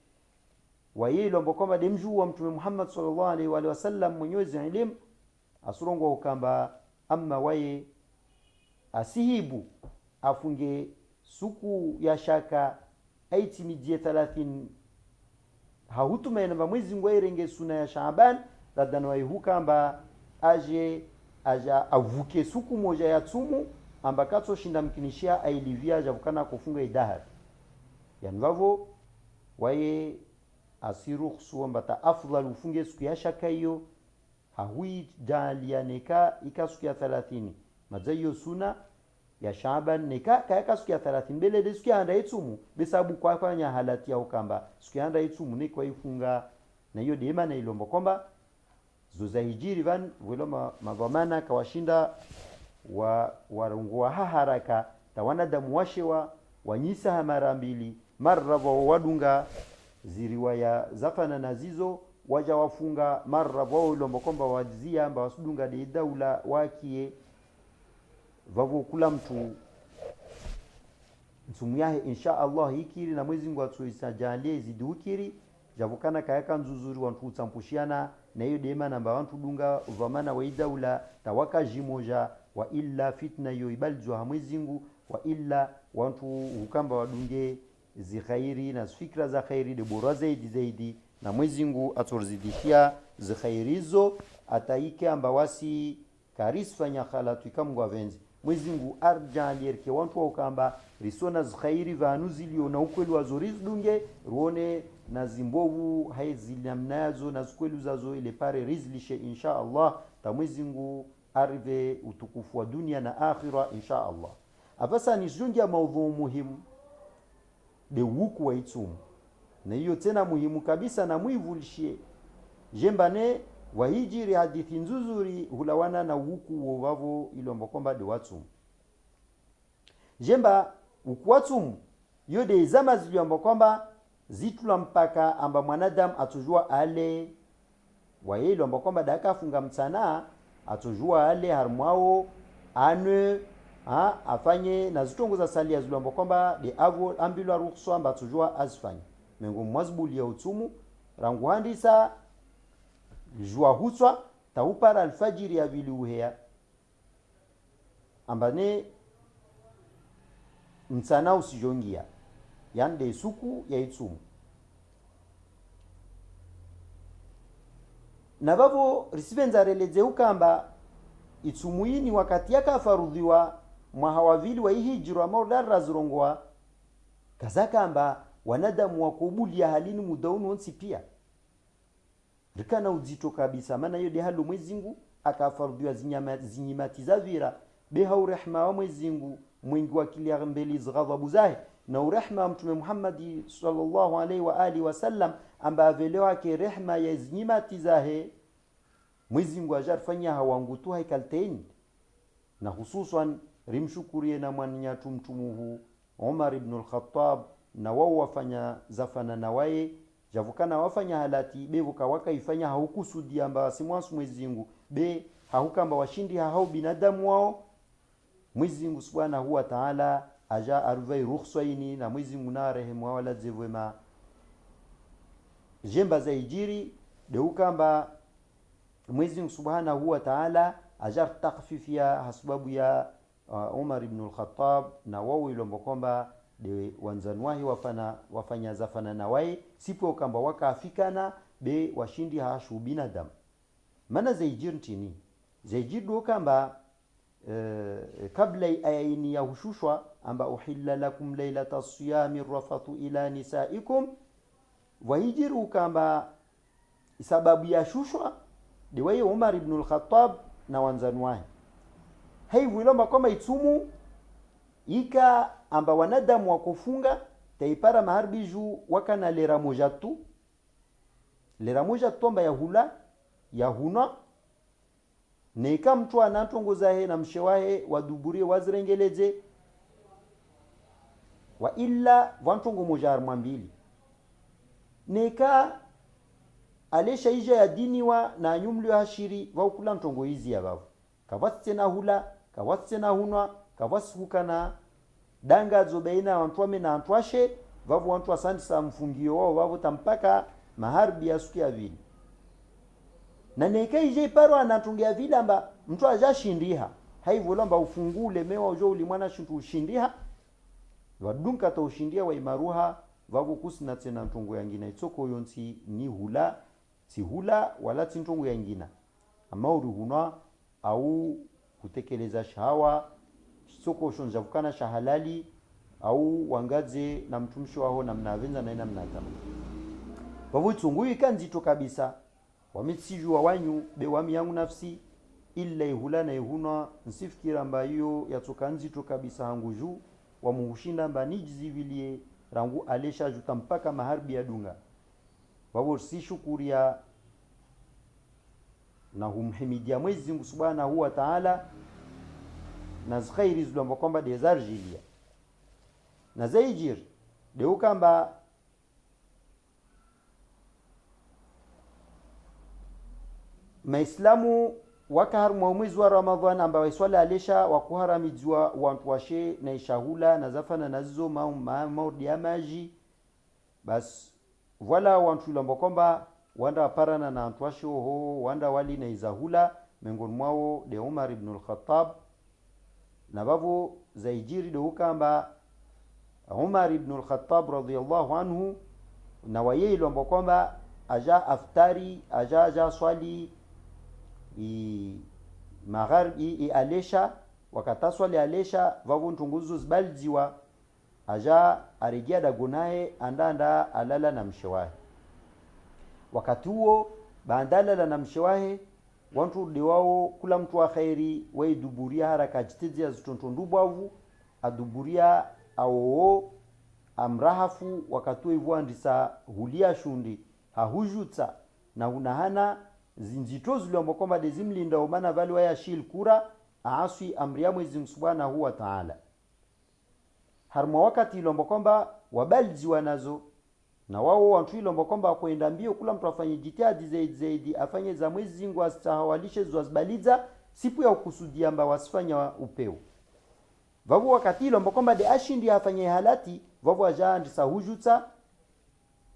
wa yeye mbokomba demju wa mtume Muhammad sallallahu alaihi wa sallam mwenyezi elimu asurongo ukamba amma waye asihibu afunge suku ya shaka aitimidie 30 hahutuma ina mwezi ngwairenge suna ya Shaaban dadana waihukamba aja avuke suku moja ya tsumu ambakato shinda mkinishia ailivia javukana kufunga idahar yanvavo waye asirukhsu ambata afdal ufunge siku ya shaka hiyo hahui dalianeka ikasuku ya 30 mazayo suna ya Shaaban nika kaya siku ya 30 mbele de siku ya anda itsumu besabu kwa fanya halati ya ukamba siku ya anda itsumu ni kwa ifunga na hiyo dema na ilombo kwamba zuza hijiri van welo madhamana kawashinda wa warungwa haraka tawana damu washewa wanyisa mara mbili marra wadunga ziriwaya zafana nazizo waja wafunga marra ilombo kwamba wadzia amba wasudunga de daula wakie vavo kula mtu msumu yahe insha Allah hikiri na mwezi ngwa tuisajalie zidukiri javukana kayaka nzuzuri wantu utsampushiana na hiyo dema namba wantu dunga uvamana wa idaula tawaka jimoja wa illa fitna yo ibalzwa hamwezi ngu wa illa wantu ukamba wadunge zikhairi na fikra za khairi de bora zaidi na mwezi ngu atorzidishia zikhairizo ataike amba wasi karisfanya khalatu ikamgwa venzi mwezi ngu arja alierke wantu ukamba risona zikhairi vanuzilio na ukweli wazoriz dunge ruone na zimbovu haizilamnazo na zikwelu zazo ile pare rizlishe insha Allah ta mwezi ngu arve utukufu wa dunia na akhira insha Allah. Apasa ni jungia maudhu muhimu de wuku wa itumu na hiyo tena muhimu kabisa na muivulishie jembane wa hijiri hadithi nzuzuri hulawana na wuku wavavo ilombo kwamba de watumu jemba ukuwatumu yode zama ziliombo kwamba zitula mpaka amba mwanadamu atujua ale wa yelo amba kwamba daka funga mtana atujua ale harmwao ane afanye na zitongo za salia ziliombo kwamba de avo ambilo ruhusa amba atujua azifanye mengo mwazbuli ya utumu rangu handisa jua hutswa taupara alfajiri ya vili uhea ambane mtana usijongia yande suku ya itumu na babo risivenza releze ukamba itumu ini wakati yakafarudhiwa mwahawavili wa hijra maudara zurongwa kazakamba wanadamu wakubuli ya halini mudaunu onsi pia rikana uzito kabisa maana hiyo de halu mwezingu akafarudhiwa zinyimati za vira beha urehma wa mwezingu mwingi wa kili mbeli zghadhabu zahe na urehma mtume Muhammad sallallahu alaihi wa alihi wasallam amba avelewa ke rehma ya zinyimati zahe mwezingu ajarfanya hawangutu haikalteni na hususan rimshukurie na mwanyatu mtumuhu Umar ibn al-Khattab na wao wafanya zafana na wae javukana wafanya halati bevuka wakaifanya haukusudi amba simwasu mwezingu be haukamba washindi hao binadamu wao Mwezingu subhanahu wa ta'ala aja arvai rukhsaini na mwezingu na rehemu wala zevwema jemba za ijiri de ukamba mwezingu subhanahu wa ta'ala aja takhfifia hasbabu ya Umar ibn al-Khattab na wao ilombo kwamba de wanzanwahi wafanya zafana na wae sipo kamba wakaafikana be washindi hashu binadamu mana zaijir ntini zaijir do kamba kabla ayaini ya hushushwa amba uhilla lakum laylata siyami rafathu ila nisaikum wahijiru kamba sababu ya shushwa de wae Umar ibn al-Khattab na wanzanwahi haivulomba kama itumu ika amba wanadamu wakufunga taipara maharbiju wakana lera moja tu amba ya huna neka mtu anatongozahe na mshewahe waduburie wazirengeleje wa illa vantongo moja armambili neka alesha ija ya dini wa na nyumli hashiri wa ukula ntongo hizi ya bavu kawatse na hula kawatse na hunwa kawatse hukana danga zobeina wantwame na antwashe vavu wantu asandi sa mfungio wao vavu tampaka maharbi ya suki ya vili na neka ije iparo anatungia vile amba mtu ajashindiha haivu lamba ufungule mewa ujo ulimwana shintu ushindiha vadunka ta ushindia wa imaruha vavu kusina tena ntungu ya ngina itoko yonsi ni hula si hula wala tintungu ya ngina ama urihuna au kutekeleza shahawa soko shonjavukana shahalali au wangaze na mtumishi wao na mnavenza na ina mnatama vavu tungu ikanzito kabisa wamitsijua wanyu be wami yangu nafsi illa ihula na ihuna nsifikira mba hiyo yatoka nzito kabisa hanguju wa muhushinda mba nijizivilie rangu alesha juta mpaka maharbi ya dunga vavu si shukuria na humhimidia Mwenyezi Mungu Subhanahu wa Ta'ala na zikhairi zulamba kwamba de zarjilia na zaijir de ukamba Maislamu wakahar mwezi wa Ramadhan amba waiswala alesha wakuharamizwa wantu washe na ishahula na zafana nazo maudi ya maji bas wala wantu lamba kwamba wanda aparana na antwashe ho wanda wali na izahula miongoni mwao de Umar ibn al-Khattab na babu zaijiri de ukamba Umar ibn al-Khattab radiyallahu anhu na wayelo ambao kwamba aja aftari aja swali magharibi alesha wakata swali alesha vavu ntunguzu zbaljiwa aja aregia dagonaye andanda alala na mshewahi wakati huo bandala na mshewahi wantu diwao kula mtu wa khairi waiduburia haraka jitezi ya zitontondubavu aduburia ao amrahafu wakati hivyo andisa hulia shundi hahujuta na unahana zinjito ziliomba kwamba dezimlinda omana vali waya shil kura aaswi amri ya Mwenyezi Mungu Subhanahu wa Ta'ala harma wakati ilomba kwamba wabalji wanazo na wao wantu ilomba kwamba kwenda mbio kula mtu afanye jitihadi zaidi afanye za Mwenyezi Mungu astahawalishe zwazbaliza sipu ya ukusudia amba wasifanya upeo vavu wakati ilomba kwamba de ashindi afanye halati vavu ajaandisa hujuta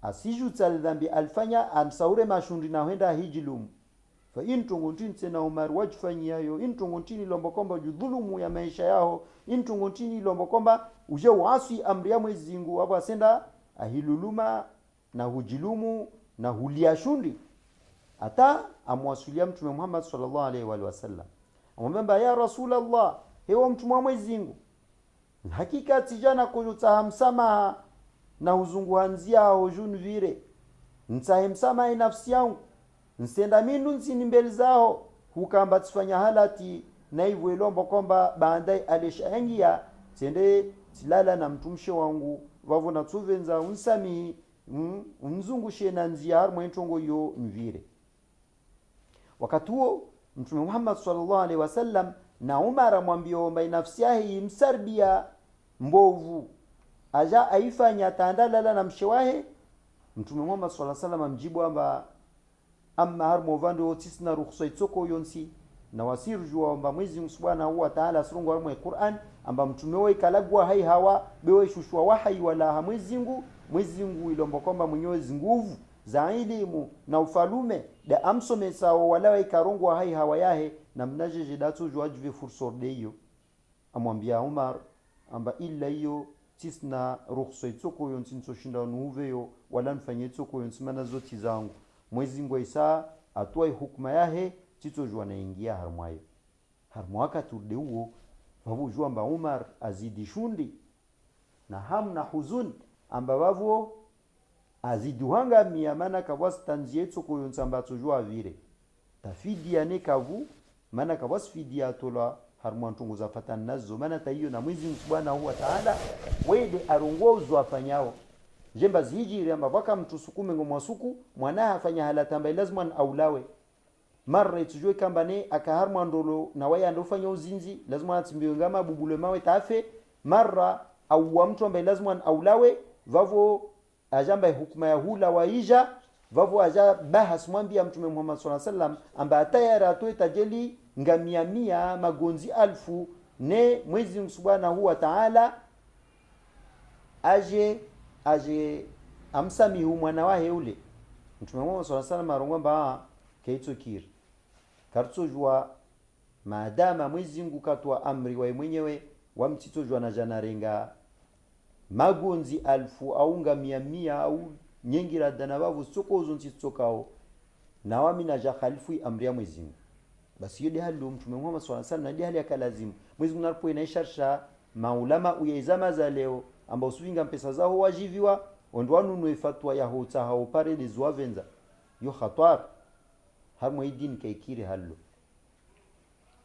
asijuta dhambi alfanya amsaure mashundi na henda hijilumu fa intungu ntini tena Umar wajfanyayo intungu ntini lomba kwamba judhulumu ya maisha yao intungu ntini lomba kwamba uje uasi amri ya Mwenyezi Mungu hapo asenda ahiluluma na hujilumu na hulia shundi hata amwasulia mtume Muhammad sallallahu alaihi wa sallam amwambia ya Rasulullah hewa mtume wa Mwenyezi Mungu hakika tijana kujutahamsama na huzunguhanzia hojun vire nsahemsama nafsi yangu nsenda mindu nsini mbele zao hukamba tifanya halati na hivyo ilomba kwamba baadaye alishaingia tende tilala na mtumshe wangu vavu na tuvenza unsami unzungushe na nzia harmo entongo yo mvire wakati huo mtume Muhammad sallallahu alaihi wasallam na Umar amwambia omba nafsi yake imsarbia mbovu aja aifanya tandala na mshewahe mtume Muhammad sallallahu alaihi wasallam mjibu amba amma harmo vando otisna rukhsa itoko yonsi na wasirju amba Mwenyezi Mungu Subhanahu wa Ta'ala surungu harmo Qur'an amba mtume wao kalagwa hai hawa bewe shushwa wahai wala Mwenyezi Mungu ilomba kwamba mwenyezi nguvu za elimu na ufalume da amsome sawa wala ikarongwa hai hawa yahe na mnajeje datu jwajive fursor deyo amwambia Umar amba illa hiyo tisna ruhusa itsoko yonsi nsoshinda nuveyo wala nfanye itsoko yonsi mana zoti zangu mwezi ngwaisa atwai hukma yahe titsojwa naingia harmwayo harmwaka turde huo vavujua mba Umar azidi shundi na hamna huzun amba vavo aziduhanga miyamana kavas tanzie tsoko yonsi amba tsojwa vire tafidi yane kavu mana kavas fidi atola harmwantungu za fatan nazo mana taiyo na mwezi subhanahu wa ta'ala wede arongozwa afanyao jemba zihijiri amba baka mtu sukume ngomwasuku mwana afanya halata amba lazima aulawe marra itujue kamba ne akaharmwa ndolo na waya ndofanya uzinzi lazima atimbiwe ngama bubule mawe tafe marra au mtu amba lazima aulawe vavo ajamba hukuma ya hula waija vavo aja bahas mwambia mtume Muhammad sallallahu alaihi wasallam amba atayara atoe tajeli ngamia magonzi alfu ne mwezi subhanahu wa ta'ala aje amsamihu mwana wahe ule mtume Muhammad sallallahu alaihi wasallam arongomba kaito kiri kartsojwa maadama mwezi ngukatwa amri wa mwenyewe wamtitojwa na janarenga magonzi alfu au ngamia au nyengira dana babu sokozo ntitsokao na wami na jakhalifu amri ya mwezi basi yodi halu mtume Muhammad sallallahu alaihi wasallam hali akalazimu mwezi unapo inaisharsha maulama uyezama za leo ambao suinga mpesa zao wajiviwa ondwanu no fatwa ya hota hao pare de zuavenza yo khatar harmo idin kaikiri halu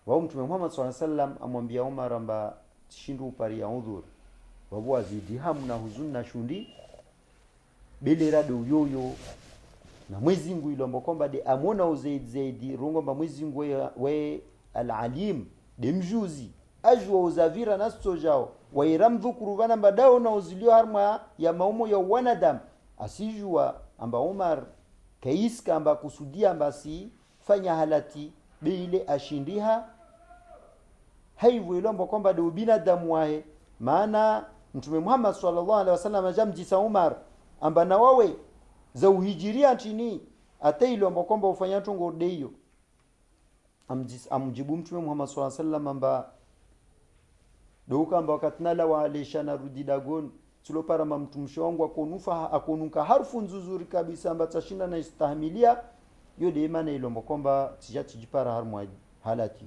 wao mtume Muhammad sallallahu alaihi wasallam amwambia Umar amba shindu pari ya udhur wabu azidi hamna huzuni na shundi bele rado yoyo na mwezi ngu ilombo kwamba de amona uzaidi rongomba mwezi ngu we alalim de mjuzi ajwa uzavira nasto jao wa iramdhukuru vana badao na uzilio harma ya maumo ya wanadam asijua amba Umar kaiska amba kusudia amba si fanya halati beile ashindiha haivu ilombo kwamba de ubinadamu wahe maana mtume Muhammad sallallahu alaihi wasallam ajamjisa Umar amba na wawe za uhijiria chini atailo amba kwamba ufanya tungo deyo amjibu mtume Muhammad sallallahu alaihi wasallam amba doka amba wakatnala wa alishana rudidagon tulopara mtumsho wangu akonuka harfu nzuzuri kabisa amba tashinda na istahimilia yode imana ilo amba kwamba tijipara harmu halati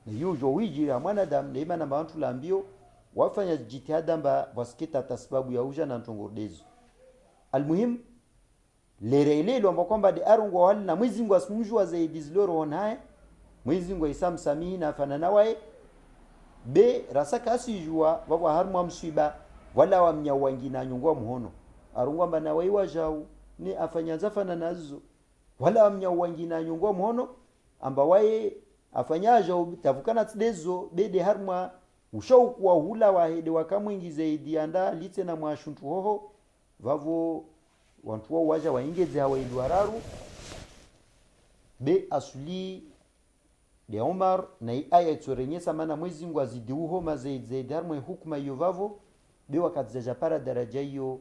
na yujo uhijiria mwanadamu na imana amba watu laambio wafanya jitihada amba wasikita tasbabu ya uja na tungo dezo almuhim lerelelo amba kwamba de arungwa wali na mwezi ngwa asmujwa zaidi ziloro onaye mwezi ngwa isam samihi na fanana wae be rasaka asijua baba harmu msiba wala wamnya wangina nyungwa muhono arungwa mbana waiwa jau ni afanyanza fanana nazo wala wamnya wangina nyungwa muhono amba wae afanya jau tavukana tdezo bede harmu ushauku wa hula wahede wakamwingi zaidi anda lite na mwashuntu hoho vavo wantu wao waja waingeze hawa idwararu be asuli de Umar na aya tsorenyesa mana mwezi ngwa zidiuho mazaid harmwe hukma yovavo be wakatzaja para daraja hiyo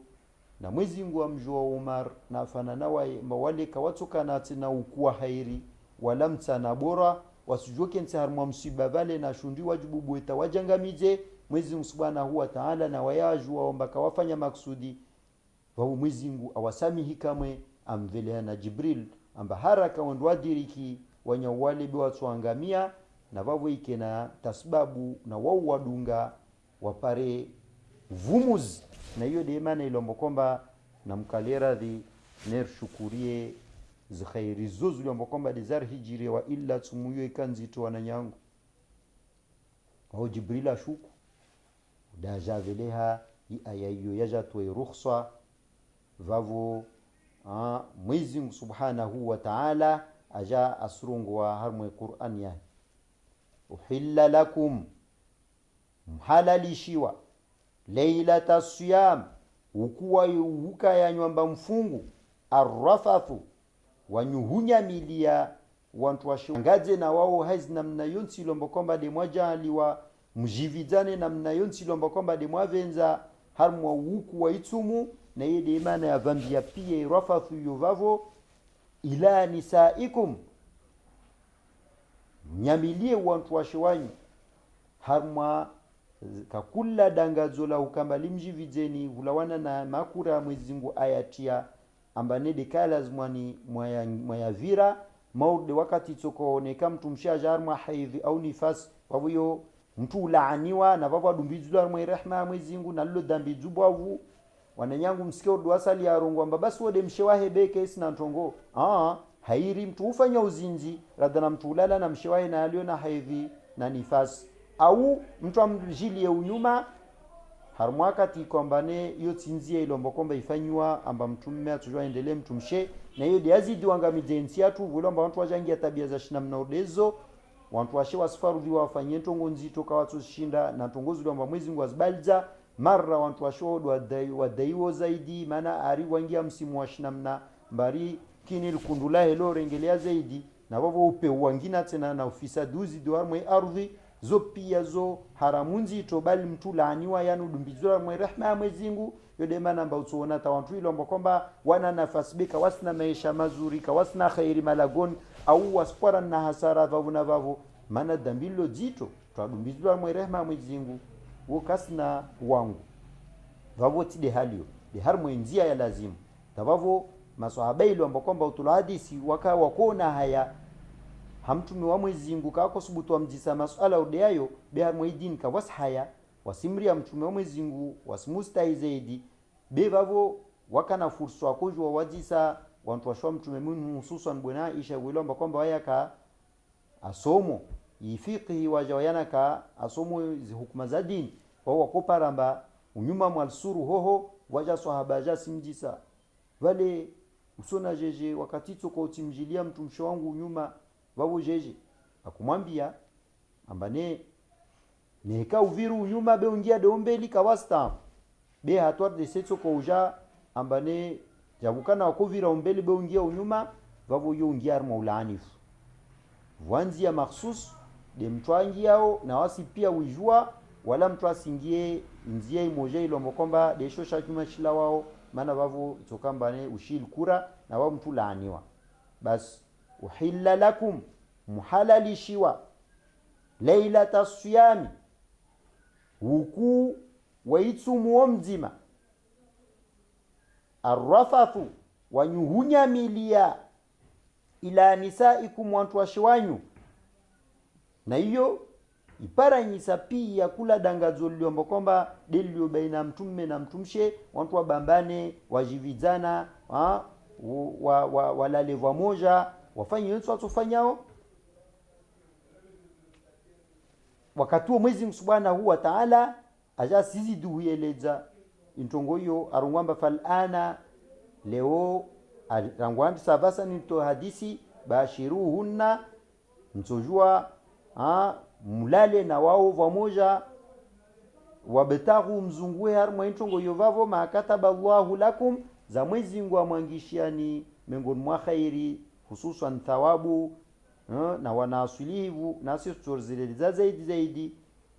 na mwezi ngwa mjua Umar na fanana wa mawale kawatoka na tena ukuwa hairi wala mtana bora wasujoke nti harmwa msiba vale na shundi wajibu bweta wajangamize mwezi subhanahu wa ta'ala na wayajua omba kawafanya maksudi wao mwezi ngu awasamihi kamwe amvelea na Jibril amba haraka ondwadiriki wanyawale biwa tuangamia na vavo ikena tasbabu na wao wadunga wapare vumuz na hiyo de maana ilombo kwamba na mkalera di ner shukurie zikhairi zuzu ilombo kwamba de zar hijiri wa illa tumuyo ikanzito wananyangu wao Jibril ashuku da javeleha aya hiyo yajatwe rukhsa vavo mwezi subhanahu wa ta'ala aja asrungu wa harmu Qur'an ya uhilla lakum mhalalishiwa lailata siyam ukuwa yuhuka ya nyamba mfungu arrafathu wanyuhunya milia wantu washangaje na wao haiz namna yonsi lombo kwamba de mwajaliwa mjividane namna yonsi lombo kwamba de mwavenza harmu huku wa itumu na yede imana ya vambia pia rafathu yovavo ila nisaikum nyamilie wantu washiwanyu harma kakula dangazo la ukamba limjividzeni hulawana na makura ya Mwenyezi Mungu ayatia ambane dekala zmwani mwaya vira maude wakati tsokooneka mtu mshajar mwa haidhi au nifas wavuyo mtu ulaaniwa na baba dumbizula mwa rehema ya Mwenyezi Mungu na lilo dhambi zubwavu wananyangu msikio duasali ya rongo amba basi wode mshewahe beke sina ntongo hairi mtu ufanya uzinzi radana mtu ulala na mshewahe na alio na haidhi na nifas au mtu amjilie unyuma harmwakati kwambane iyo tinzie ilombo kwamba ifanywa amba mtume atujua endelee mtumshe na hiyo diazidi wanga mijensi atu vulomba watu wajangia tabia za shinamna udezo watu washe wasfaru viwa wafanye ntongo nzito kawatu shinda na tongozi lomba Mwenyezi Mungu azbalza mara watu washodo wadaiwo zaidi maana ari wangia msimu wa shinamna mbari kini likundula helo rengelea zaidi na wavo upe wangina tena na ufisa duzi duwa mwe ardhi zo pia zo haramunzi to bali mtu laaniwa yanu dumbizura mwe rehema ya Mwenyezi Mungu yode mana mba utuona tawantu ilo mba kwamba wana nafasi beka wasna maisha mazuri ka wasna khairi malagon au waspara na hasara vavu na vavu mana dambilo jito to dumbizura mwe rehema ya Mwenyezi Mungu ukasna wangu vavu tide halio de har mwenzia ya lazimu tavavo maswahaba ilo mba kwamba utula hadisi waka wakona haya hamtumi wa Mwenyezi Mungu kako subutu wa mjisa masuala udeayo beha mwidin ka washaya wasimri ya mtume wa Mwenyezi Mungu wasmustai zaidi bevavo wakana fursa wakujwa wajisa wantu washwa mtume mungu hususan bwana Aisha wilomba kwamba wayaka asomo ifiqhi wajawayana ka asomo hukuma za dini wao wakoparamba unyuma mwalsuru hoho waja sahaba ja simjisa wale usona jeje wakati toko utimjilia mtumsho wangu unyuma wabo jeje akumwambia ambane neka uviru unyuma be ungia de ombeli kawasta be hatwar de setso ko uja ambane jabukana wakovira ombeli be ungia unyuma wabo yo ungia armaulani vanzi ya makhsus de mtwangi yao na wasi pia ujua wala mtu asingie nzia imoja ilo mkomba de shosha kuma shila wao maana wabo tokambane ushil kura na wao mtu laaniwa bas uhilla lakum muhalalishiwa lailata siyami wuku waitsumu mzima arrafathu wanyuhunyamilia ila nisaikum wantu washiwanyu na hiyo iparanyisa pia kula dangazo liombo kwamba delio baina mtume na mtumshe wantu wabambane wajivizana walale moja wafanye yote watofanyao wakati wa Mwenyezi Mungu Subhanahu wa Ta'ala aja sizidu hueleza intongo hiyo arungwamba falana leo arungwamba sabasa nito hadisi bashiruhunna mtojua mulale na wao pamoja wabetahu mzungue harma intongo hiyo vavo makataba Allahu lakum za Mwenyezi Mungu amwangishiani miongoni mwa khairi hususan thawabu na wanasilivu na sisi turzileza zaidi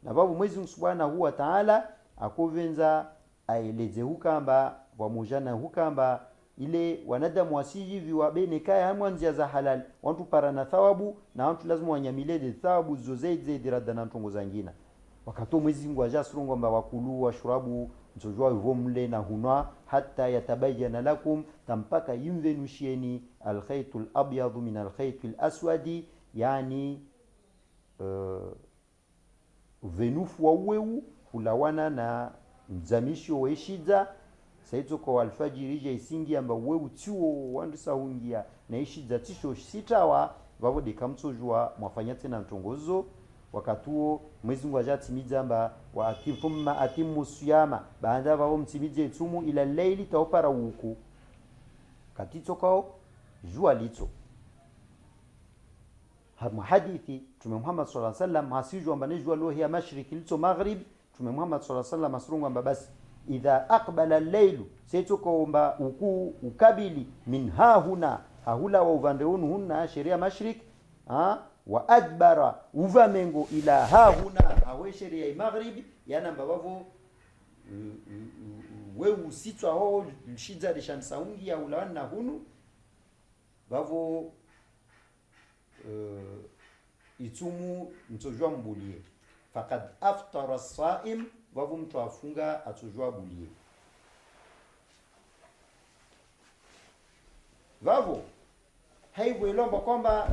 na babu Mwenyezi Mungu Subhanahu wa Ta'ala akovenza aeleze hukamba wamujana hukamba ile wanadamu wasijivi wabene kaya hamwanzia za halal wantu parana thawabu na wantu lazima wanyamile de thawabu zo zaidi radana ntongo zangina wakati Mwenyezi Mungu ajasrungu kwamba wakulu washrabu msojua vomle na hunwa hata yatabayana lakum tampaka yimvenushieni alkhaytul abyad min alkhaytil aswadi yani venufu wa uweu hulawana na mzamisho weshiza saito kwa alfajiri je isingi amba uweu tuo wandisa hungia na ishiza tisho sitawa vavo de kamsojua mwafanya tena mtongozo wakatuo Mwenyezi Mungu ajatimiza amba wa atifumma atimu siyama baada wao mtimize tumu ila leili taopara huku katito kao jua lito hamu hadithi tume Muhammad sallallahu alaihi wasallam hasiju amba jua lo ya mashriki lito maghrib tume Muhammad sallallahu alaihi wasallam asrungu amba basi idha aqbala al-laylu seto kaomba huku ukabili min hahuna hahula wa uvandehunu hunna sheria mashrik wa adbara uvamengo ila hahuna awe sheria ya magharibi yana mbavavo wewe sitwa ho shiza de shansaungi ya ulana hunu bavo itumu mtojwa mbulie faqad aftara as-saim, vavu mtu afunga atujua bulie. Vavo haivu ilomba kwamba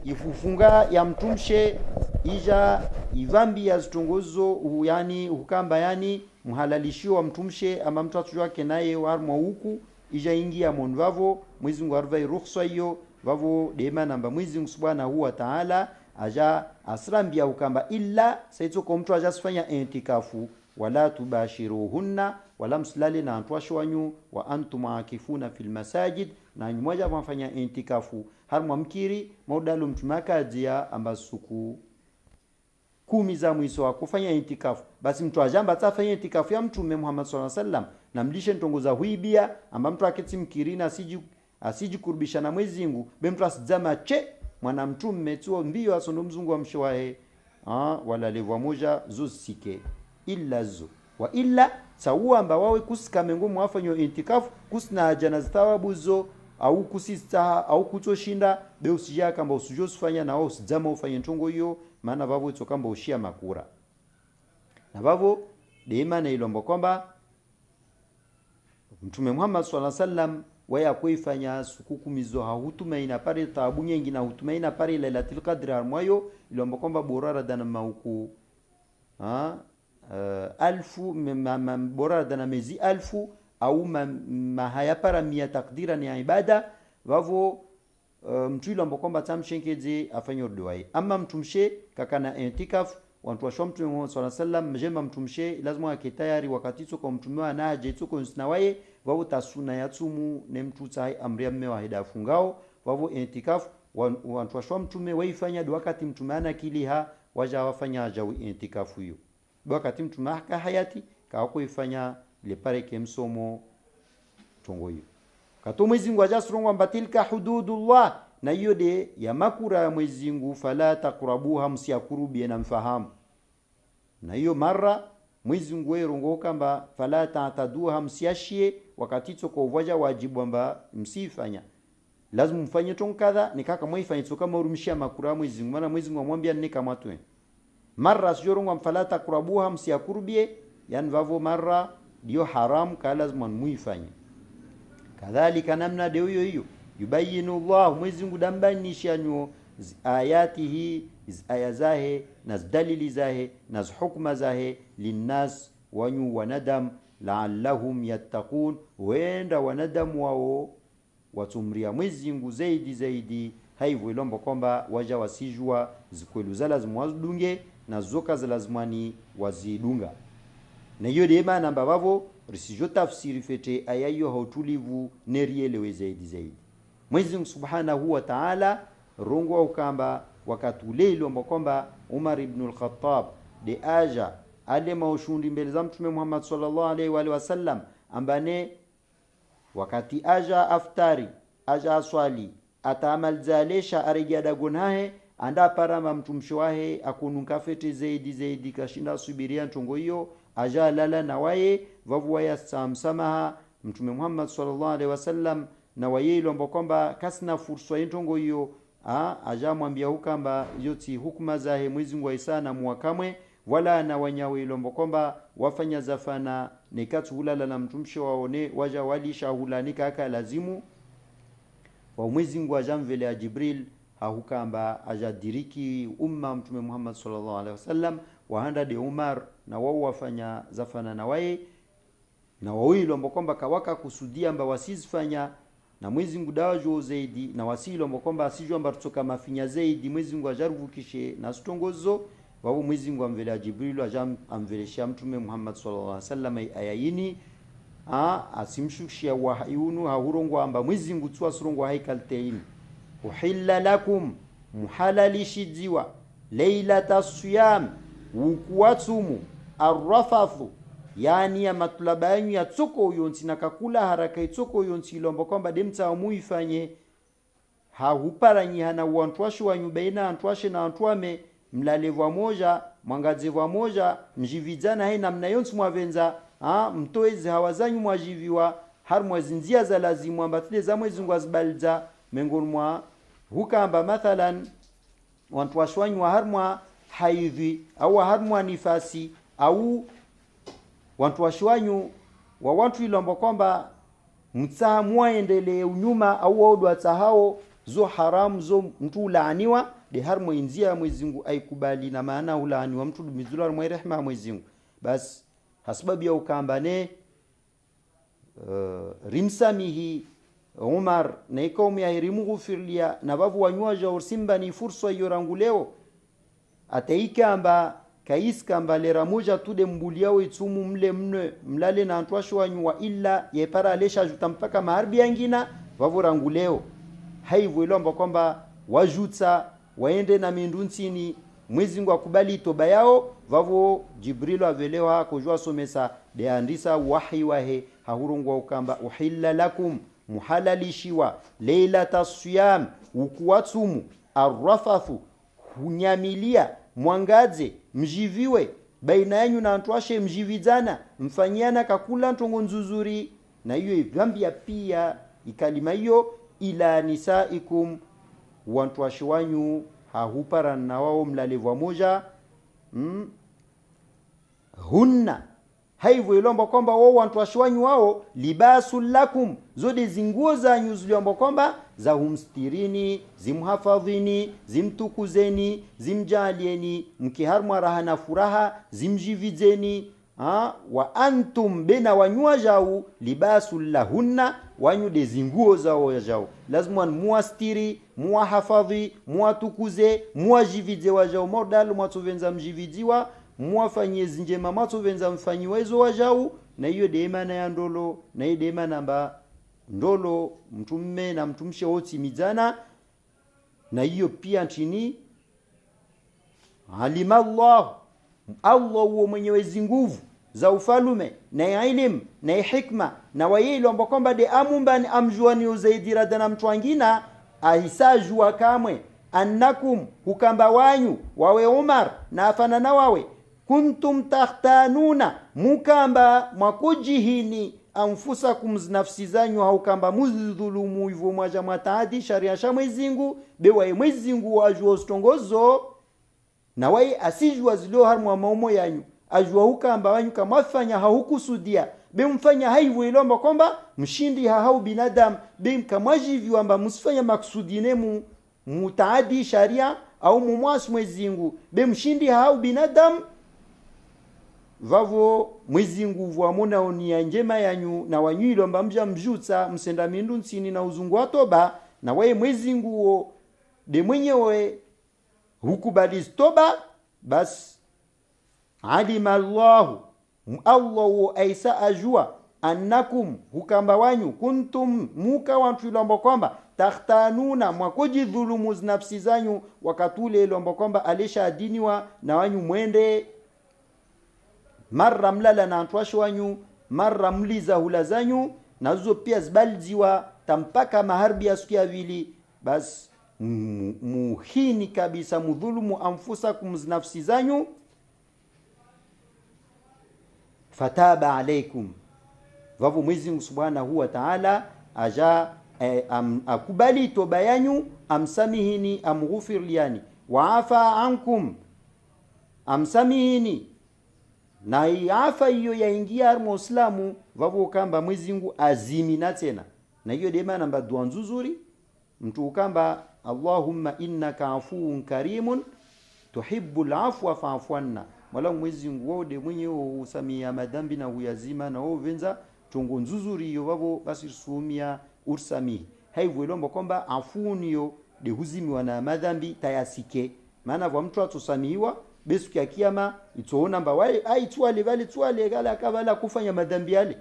ifufunga ya mtumshe ija ivambi ya zitongozo yani hukamba yani mhalalishiwa wa mtumshe ama mtu atujua kenaye warmwa huku ija ingia mon vavo Mwenyezi Mungu arvai rukhsa hiyo vavo dema namba Mwenyezi Mungu Subhanahu wa Ta'ala aja asrambia hukamba illa saito kwa mtu aja sifanya intikafu wala tubashiruhunna wala msilale na antwasho wanyu wa antum akifuna fil masajid na nyumoja wafanya intikafu har mwamkiri maudalo mtumaka ajia amba suku 10 za mwiso wa kufanya intikafu basi mtu ajamba atafanya intikafu ya mtume Muhammad sallallahu alaihi wasallam na mlishe ntongoza huibia amba mtu aketi mkirina asiji kurbisha na Mwenyezi Mungu be mtu asizama che mwana mtume tuo mbio asondo mzungu wa mshoahe wala lewa moja zosike illa zo wa illa sawa amba wawe kusikamengo mwafanyo intikafu kusina ajana thawabu zo au kusista au kutoshinda be usija kamba usijosufanya na wao usijama ufanye ntongo hiyo maana vavo ito kamba ushia makura na vavo deima na ilombo kwamba Mtume Muhammad sallallahu alaihi wasallam waya kuifanya sukuku mizo hahutumaina pare taabu nyingi na hutumaina pare lailatul qadr harmoyo ilombo kwamba borara dana mauku alfu borara dana mezi alfu au mahaya para mia takdira ni ibada vavo mtu ilombo kwamba tamshenkeje afanye duai ama mtumshe kakana intikaf wantu washwa Mtume Muhammad sallallahu alaihi wasallam mjema mtumshe lazima akitayari wakati tsoko mtume anaje tsoko nsinawaye wao tasuna ya tsumu ne mtu tai amri mme wa hida fungao wao intikaf wantu washwa mtume waifanya wakati mtume anakiliha waja wafanya jawi intikafu hiyo wakati mtume aka hayati ka kuifanya le pare kemsomo tongo hiyo kato Mwenyezi Mungu ajasrongo mbatilka hududullah na hiyo de ya makura ya Mwenyezi Mungu fala taqrabuha msiakurubie na mfahamu na hiyo mara Mwenyezi Mungu yerongo kamba fala ta'taduha msiashie wakati tsoko uvaja wajibu amba msifanya lazima mfanye tonkadha nikaka mwaifanye tsoka murumshia makura ya Mwenyezi Mungu maana Mwenyezi Mungu amwambia nne kama twe mara sijorongo fala taqrabuha msiakurubie yani vavo mara dio haram ka lazima muifanye kadhalika namna de hiyo yubayinu Allah Mwenyezi Mungu dambanisha nyo ayatihi aya zahe na dalili zahe na hukma zahe linnas wanyu wanadam la'allahum yattaqun wenda wanadam wao watumria Mwenyezi Mungu zaidi haivu ilombo kwamba waja wasijua zikwelu za lazima wazidunge na zoka za lazimani wazidunga na hiyo de maana mbavavo risijo tafsiri fete aya hiyo hautulivu nerielewe zaidi Mwenyezi Mungu Subhanahu wa Ta'ala rongo ukamba wakati ule ilombo kwamba Umar ibn al-Khattab de aja ale maushundi mbele za Mtume Muhammad sallallahu alaihi wa sallam ambane wakati aja aftari aja aswali atamal zalesha arejea dagonahe anda parama mtumshoahe akununka fete zaidi kashinda subiria ntongo hiyo aja lala na waye vavu waya samsamaha Mtume Muhammad sallallahu alaihi wasallam na waye ilombo kwamba kasina fursa intongo hiyo aja mwambia hukamba yoti hukuma zahe Mwenyezi Mungu isana muwakamwe wala na wanyawe ilombo kwamba wafanya zafana nikatu hulala na mtumsho waone waja walisha hulanika aka lazimu wa Mwenyezi Mungu ajamvele ya Jibril hukamba ajadiriki umma Mtume Muhammad sallallahu alaihi wasallam wahanda de Umar na wao wafanya zafana na wae na wawilo ambao kwamba kawaka kusudia amba wasizifanya na Mwenyezi Mungu dawajo zaidi na wasilo ambao kwamba asijua amba tutoka mafinya zaidi Mwenyezi Mungu ajaruvukishe na stongozo wao Mwenyezi Mungu amvela Jibril amvelesha Mtume Muhammad sallallahu alaihi wasallam ayini asimshushia wahayunu hahurongwa amba Mwenyezi Mungu tuwa surongwa haikalteini uhilla lakum muhalalishijiwa lailata siyam ukuwatumu arrafathu yani ya matulaba yanyu ya tsoko yonsi na kakula haraka itsoko yonsi ilombo kwamba demta muifanye hahuparanyi hana uantwashi wanyu baina antwashe na antwame mlalevwa moja mwangazevwa moja mjividzana hai namna yonsi mwavenza mtoezi hawazanyu mwajiviwa har mwazinzia za lazimu ambatile za Mwenyezi Mungu azibaliza mengoni mwa hukamba mathalan wantwashwanyu har mwa haidhi au harmu nifasi au wantu washiwanyu wa wantu ilombo kwamba mtsaha muendelee unyuma au waudu atahao zo haramu zo mtu ulaaniwa de harmu inzia Mwenyezi Mungu aikubali na maana ulaaniwa mtu dumizula mwa rehema Mwenyezi Mungu bas hasbabu ya ukambane rimsamihi Umar na ikaumi ya hirimu gufirlia na bavu wanyuaja ursimba ni fursa yorangu leo ataikamba kaiskamba lera moja tude mbuliao itumu mle mne mlale na antwasho wanyua illa yepara alesha jutampaka maharbi yangina bavu rangu leo haivu ilomba kwamba wajuta waende na minduntini Mwenyezi Mungu akubali toba yao vavo Jibril avelewa kujua somesa de andisa wahi wahe hahurungwa ukamba uhilla lakum muhalalishiwa leilata siyam ukuwatumu arrafathu hunyamilia mwangaze mjiviwe baina yanyu na antwashe mjividana mfanyiana kakula ntongo nzuzuri na hiyo dhambi pia ikalima hiyo ila nisaikum wantwashe wanyu hahupara na wao mlalevwa moja hunna haivu ilomba kwamba wao wantwashe wanyu wao libasul lakum zode zinguo zanyu ziliomba kwamba za humstirini zimhafadhini zimtukuzeni zimjalieni mkiharmwa raha na furaha zimjividzeni wa antum bena wanyua jau libasul lahunna wanyu de zinguo zao jao lazima muastiri muhafadhi muatukuze muajividze wajao modal mwatuvenza mjividziwa muafanyie njema mwatuvenza mfanyiwezo wajao na hiyo de maana ya ndolo na hiyo de maana namba ndolo mtumme na mtumshe wote mizana na hiyo pia chini alima Allah huo mwenyezi nguvu za ufalume na elimu na hikma na wayelo ambao kwamba de amumbani amjuani uzaidi radana mtu wangina ahisajua kamwe annakum hukamba wanyu wawe Umar na afanana wawe kuntum takhtanuna mukamba mwakujihini anfusakum nafsi zanyu haukamba muzidhulumu hivyo mwaja mataadi sharia sha Mwenyezi Mungu bewa Mwenyezi Mungu wajua stongozo na wai asijua zilio harmu maumo yanyu ajua hukamba wanyu kama afanya haukusudia be mfanya haivu ilomba kwamba mshindi hau binadamu be mkamwajivi amba msifanya maksudi nemu mutaadi sharia au mumwasi Mwenyezi Mungu be mshindi hau binadamu vavo Mwenyezi Mungu vuamona onia njema yanyu na wanyu ilomba mja mjuta msenda mindu nsini na uzungu watoba na wae Mwenyezi Mungu de mwenyewe hukubali toba bas alima Allahu aisa ajua annakum hukamba wanyu kuntum muka wantu ilomba kwamba takhtanuna mwakoji dhulumu nafsi zanyu wakatule ilomba kwamba alisha adiniwa na wanyu mwende marra mlala na antwasho wanyu marra mliza hula zanyu na zuzo pia zbalziwa tampaka maharbi ya siku ya vili bas muhini kabisa mudhulumu anfusakum nafsi zanyu fataba alaikum vavu Mwenyezi Mungu Subhanahu wa Ta'ala aja akubali toba yanyu amsamihini amghufirliani waafa ankum amsamihini na iafa hiyo yaingia muislamu vavu kamba Mwenyezi Mungu azimina tena na hiyo dema namba dua nzuri mtu kamba Allahumma innaka afuwun karimun tuhibbul afwa fa'fu anna wala Mwenyezi Mungu wode mwenyewe usamia madhambi na huyazima na wao venza tongo nzuri hiyo vavo basi sumia ursami haivu ilomba kwamba afuniyo de huzimiwa na madhambi tayasike maana kwa mtu atusamiwa besu ya kiyama itoona mba wale ai tuale gala kabala kufanya madhambi yale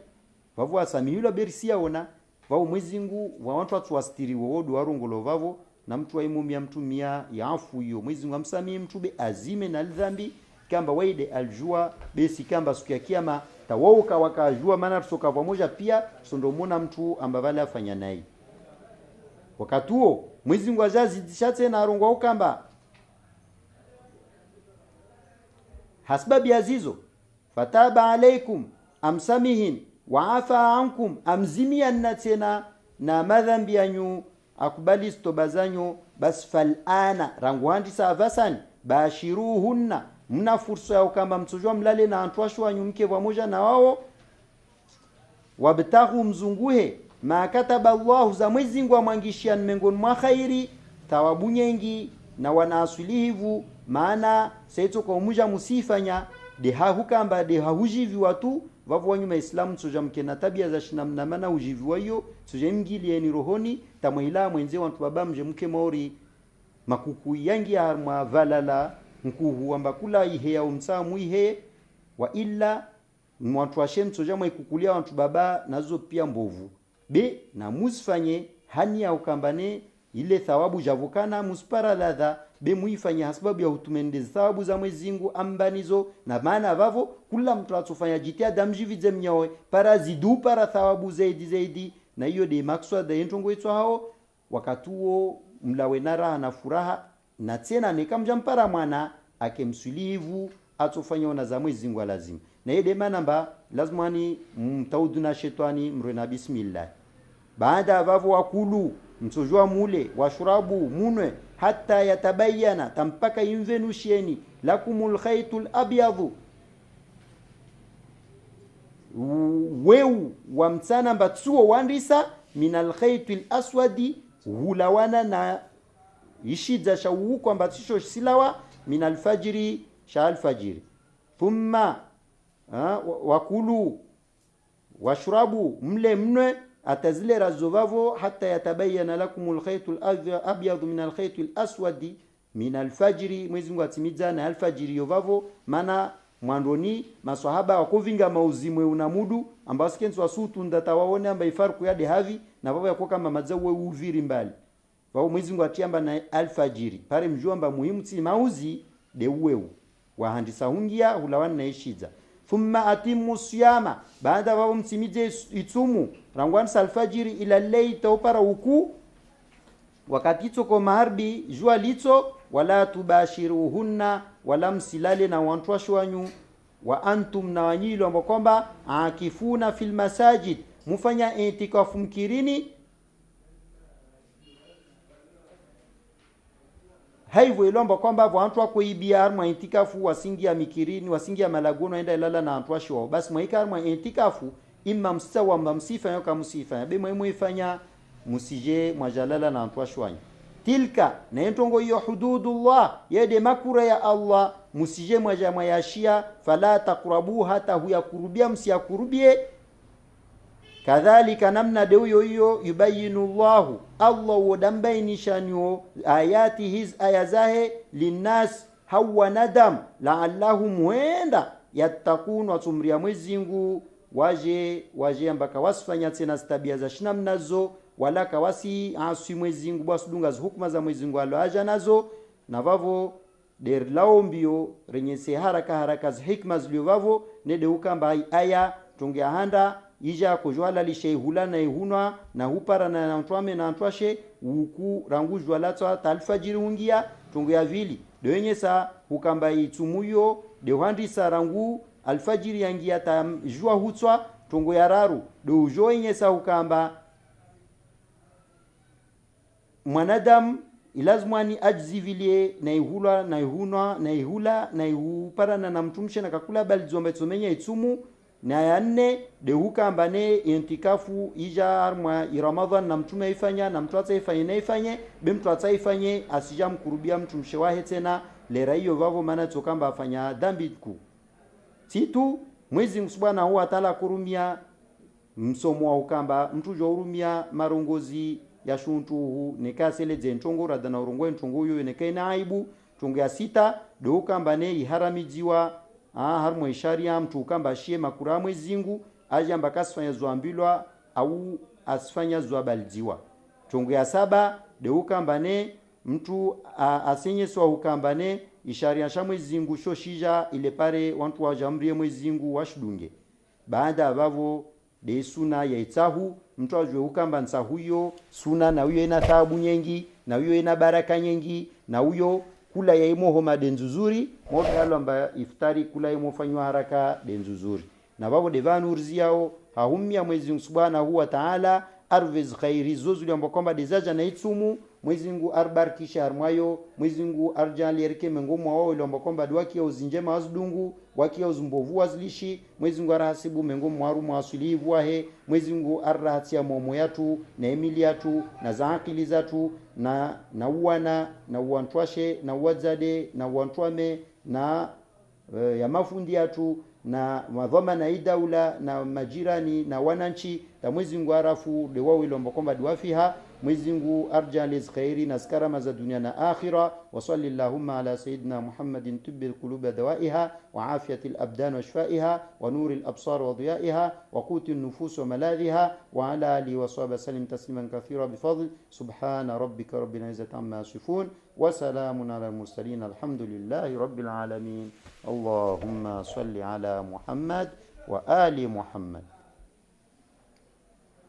vavo asamiwa berisia ona vao Mwenyezi Mungu wa watu atuastiri wodo warungolo vavo na mtu aimumia mtu mia ya afu hiyo Mwenyezi Mungu amsamie mtu be azime na dhambi kamba waide aljua besi kamba siku ya kiyama tawauka wakajua maana tusoka pamoja pia sondomona mtu ambaye afanya naye wakati huo Mwenyezi Mungu azazidisha tena arungwa ukamba hasbabi azizo fataba alaikum amsamihin wa afa ankum amzimia tena na madhambi yanyu akubali stobazanyo bas falana ranguandi savasani bashiruhunna mna fursa ya kama msojwa mlale na antwashu wanyu mke pamoja na wao wabtaghu mzunguhe ma kataba Allah za mwezi ngwa mwangishia mengoni mwa khairi thawabu nyengi na wanaasulihivu maana saito kwa umuja musifanya de hahukamba de hahujivi watu vavu wanyuma islamu soja mkena tabia za shinamna mana ujivi wayo soja mgili ni rohoni tamwila mwenze wantu baba mje mke maori makuku yangi ya mwa valala mkuhu amba kula ihe ya umsamu ihe wa illa mwantu washem soja mwa ikukulia wantu baba nazo pia mbovu be na musfanye hani ya ukambane ile thawabu javukana muspara ladha be muifanya hasababu ya utumende thawabu za mwezingu ambanizo na maana vavo kula mtu atufanya jitihada mjivize mnyawe para zidu para thawabu zaidi na hiyo de makswa da yentongo itwa hao wakatuo mlawe nara na furaha na tena nekamjampara mwana akemsulivu atufanya na za mwezingu lazima na hiyo de manamba lazima ni mtauduna shetani mrena bismillah baada vavo wakulu msojua mule washurabu munwe hata yatabayana tampaka invenusheni lakumul khaytul abyadhu weu wa mtsana mbatsuo wandisa minal khaytul aswadi hulawana na ishidza shawu kwamba tisho silawa minal fajri sha alfajiri thumma wakulu washurabu mle mnwe atazile razovavo hata yatabayana lakumul khaytul abyad min alkhaytul aswadi min alfajri mwezi Mungu atimiza na alfajiri yovavo maana mwandoni maswahaba wakovinga mauzimwe unamudu ambao sikenzi wasutu ndatawaone amba ifarku yade havi na baba yako kama mazawe uviri mbali wao mwezi Mungu atiamba na alfajiri pare mjomba muhimu si mauzi de uweu wahandisa hungia hulawana na ishiza thumma atimu siyama baada wao mtimize itumu rangwan salfajiri ila layta upara uku wakati toko maharbi jua lito wala tubashiruhunna wala msilale na wantwashu wanyu wa antum na wanyilo ambao kwamba akifuna fil masajid mufanya itikafu mkirini haivo ilomba kwamba wantu wakoibia arma itikafu wasingia mikirini wasingia malagono enda ilala na antwashi wao basi mwaika arma itikafu imma msawa msifa yoka msifa be muifanya musije mwajalala na antwashi wanyu tilka na entongo hiyo hududullah yede makura ya Allah musije mwayashia fala taqrabu hata huyakurubia msiyakurubie kadhalika namna de hiyo yubayinu Allah wodambainishanyo ayati hiz ayazahe linnas hawa nadam la'allahum huenda yatakunu atumria mwezingu waje ambaka wasifanya tena tabia za shinam nazo wala kawasi aswi mwezingu basudunga hukuma za mwezingu aloaja nazo na vavo der laombio renye haraka za hikma zilio nede ukamba aya tungeahanda ija kujwala lisheihula na ihunwa na hupara na ntwame na ntwashe uku rangujwa latwa talfajiri ungia tungu ya vili denye sa hukamba itumuyo de handisa rangu alfajiri yangia ta jua hutswa tungu ya raru do joyenye sa hukamba mwanadamu ilazimani ajzivilie na ihula na ihunwa na ihula na ihupara na mtumshe na kakula bali zombe tsomenya itumu na ya nne de hukamba ne intikafu ija armwa Ramadhan na mtume ifanya na mtu ataifanye na ifanye be mtu ataifanye asija mkurubia mtumshe wahe tena lera hiyo vavo maana tokamba afanya dhambi ku titu mwezi subhanahu wa ta'ala kurumia msomo wa ukamba mtu jo urumia marongozi ya shuntuhu nekasele zentongo radana urongo ntongo yo nekaina aibu tungu ya sita de hukamba ne iharamijiwa harmo isharia mtu kamba shie makura mwezingu aje ambaka asifanya zuambilwa au asifanya zuabaljiwa tungu ya saba de ukambane mtu asenye swa ukambane isharia sha mwezingu shoshija ile pare wantu wajamrie mwezingu washudunge baada vavo de suna ya itahu mtu ajwe ukamba nsa huyo suna na huyo ina thawabu nyengi na huyo ina baraka nyengi na huyo kula ya imo homa denzuzuri moto yalo amba iftari kula imo fanywa haraka denzuzuri na babo devanu urziao haumia mwezi subhanahu wa ta'ala arvez khairi zozuli ambao kwamba dezaja na itsumu Mwenyezi Mungu arbarikisha harmwayo, Mwenyezi Mungu arjalierike mengomo wao ile ambao kwamba wakia uzinjema wazidungu wakia uzumbovu wazilishi Mwenyezi Mungu arahasibu mengomo waru mwasulivu wahe Mwenyezi Mungu arrahatia momo yatu na emili yatu na zaakili zatu na uwana na uantwashe na uwadzade na uantwame na ya mafundi yatu na madhama na idaula na majirani na wananchi ya Mwenyezi Mungu arafu de wao ile ambao kwamba duafiha Mwenyezi Mungu arjali khairi na skarama za dunia na akhira wa sallallahu ala sayyidina Muhammadin tibbil qulubi dawaiha wa afiyatil abdan wa shifaiha wa nuril absar wa diyaiha wa qutil nufus wa maladhiha wa ala alihi wa sahbihi sallim tasliman kathira bifadl subhana rabbika rabbil izzati amma yasifun wa salamun ala al mursalin alhamdulillahi rabbil alamin Allahumma salli ala Muhammad wa ali Muhammad.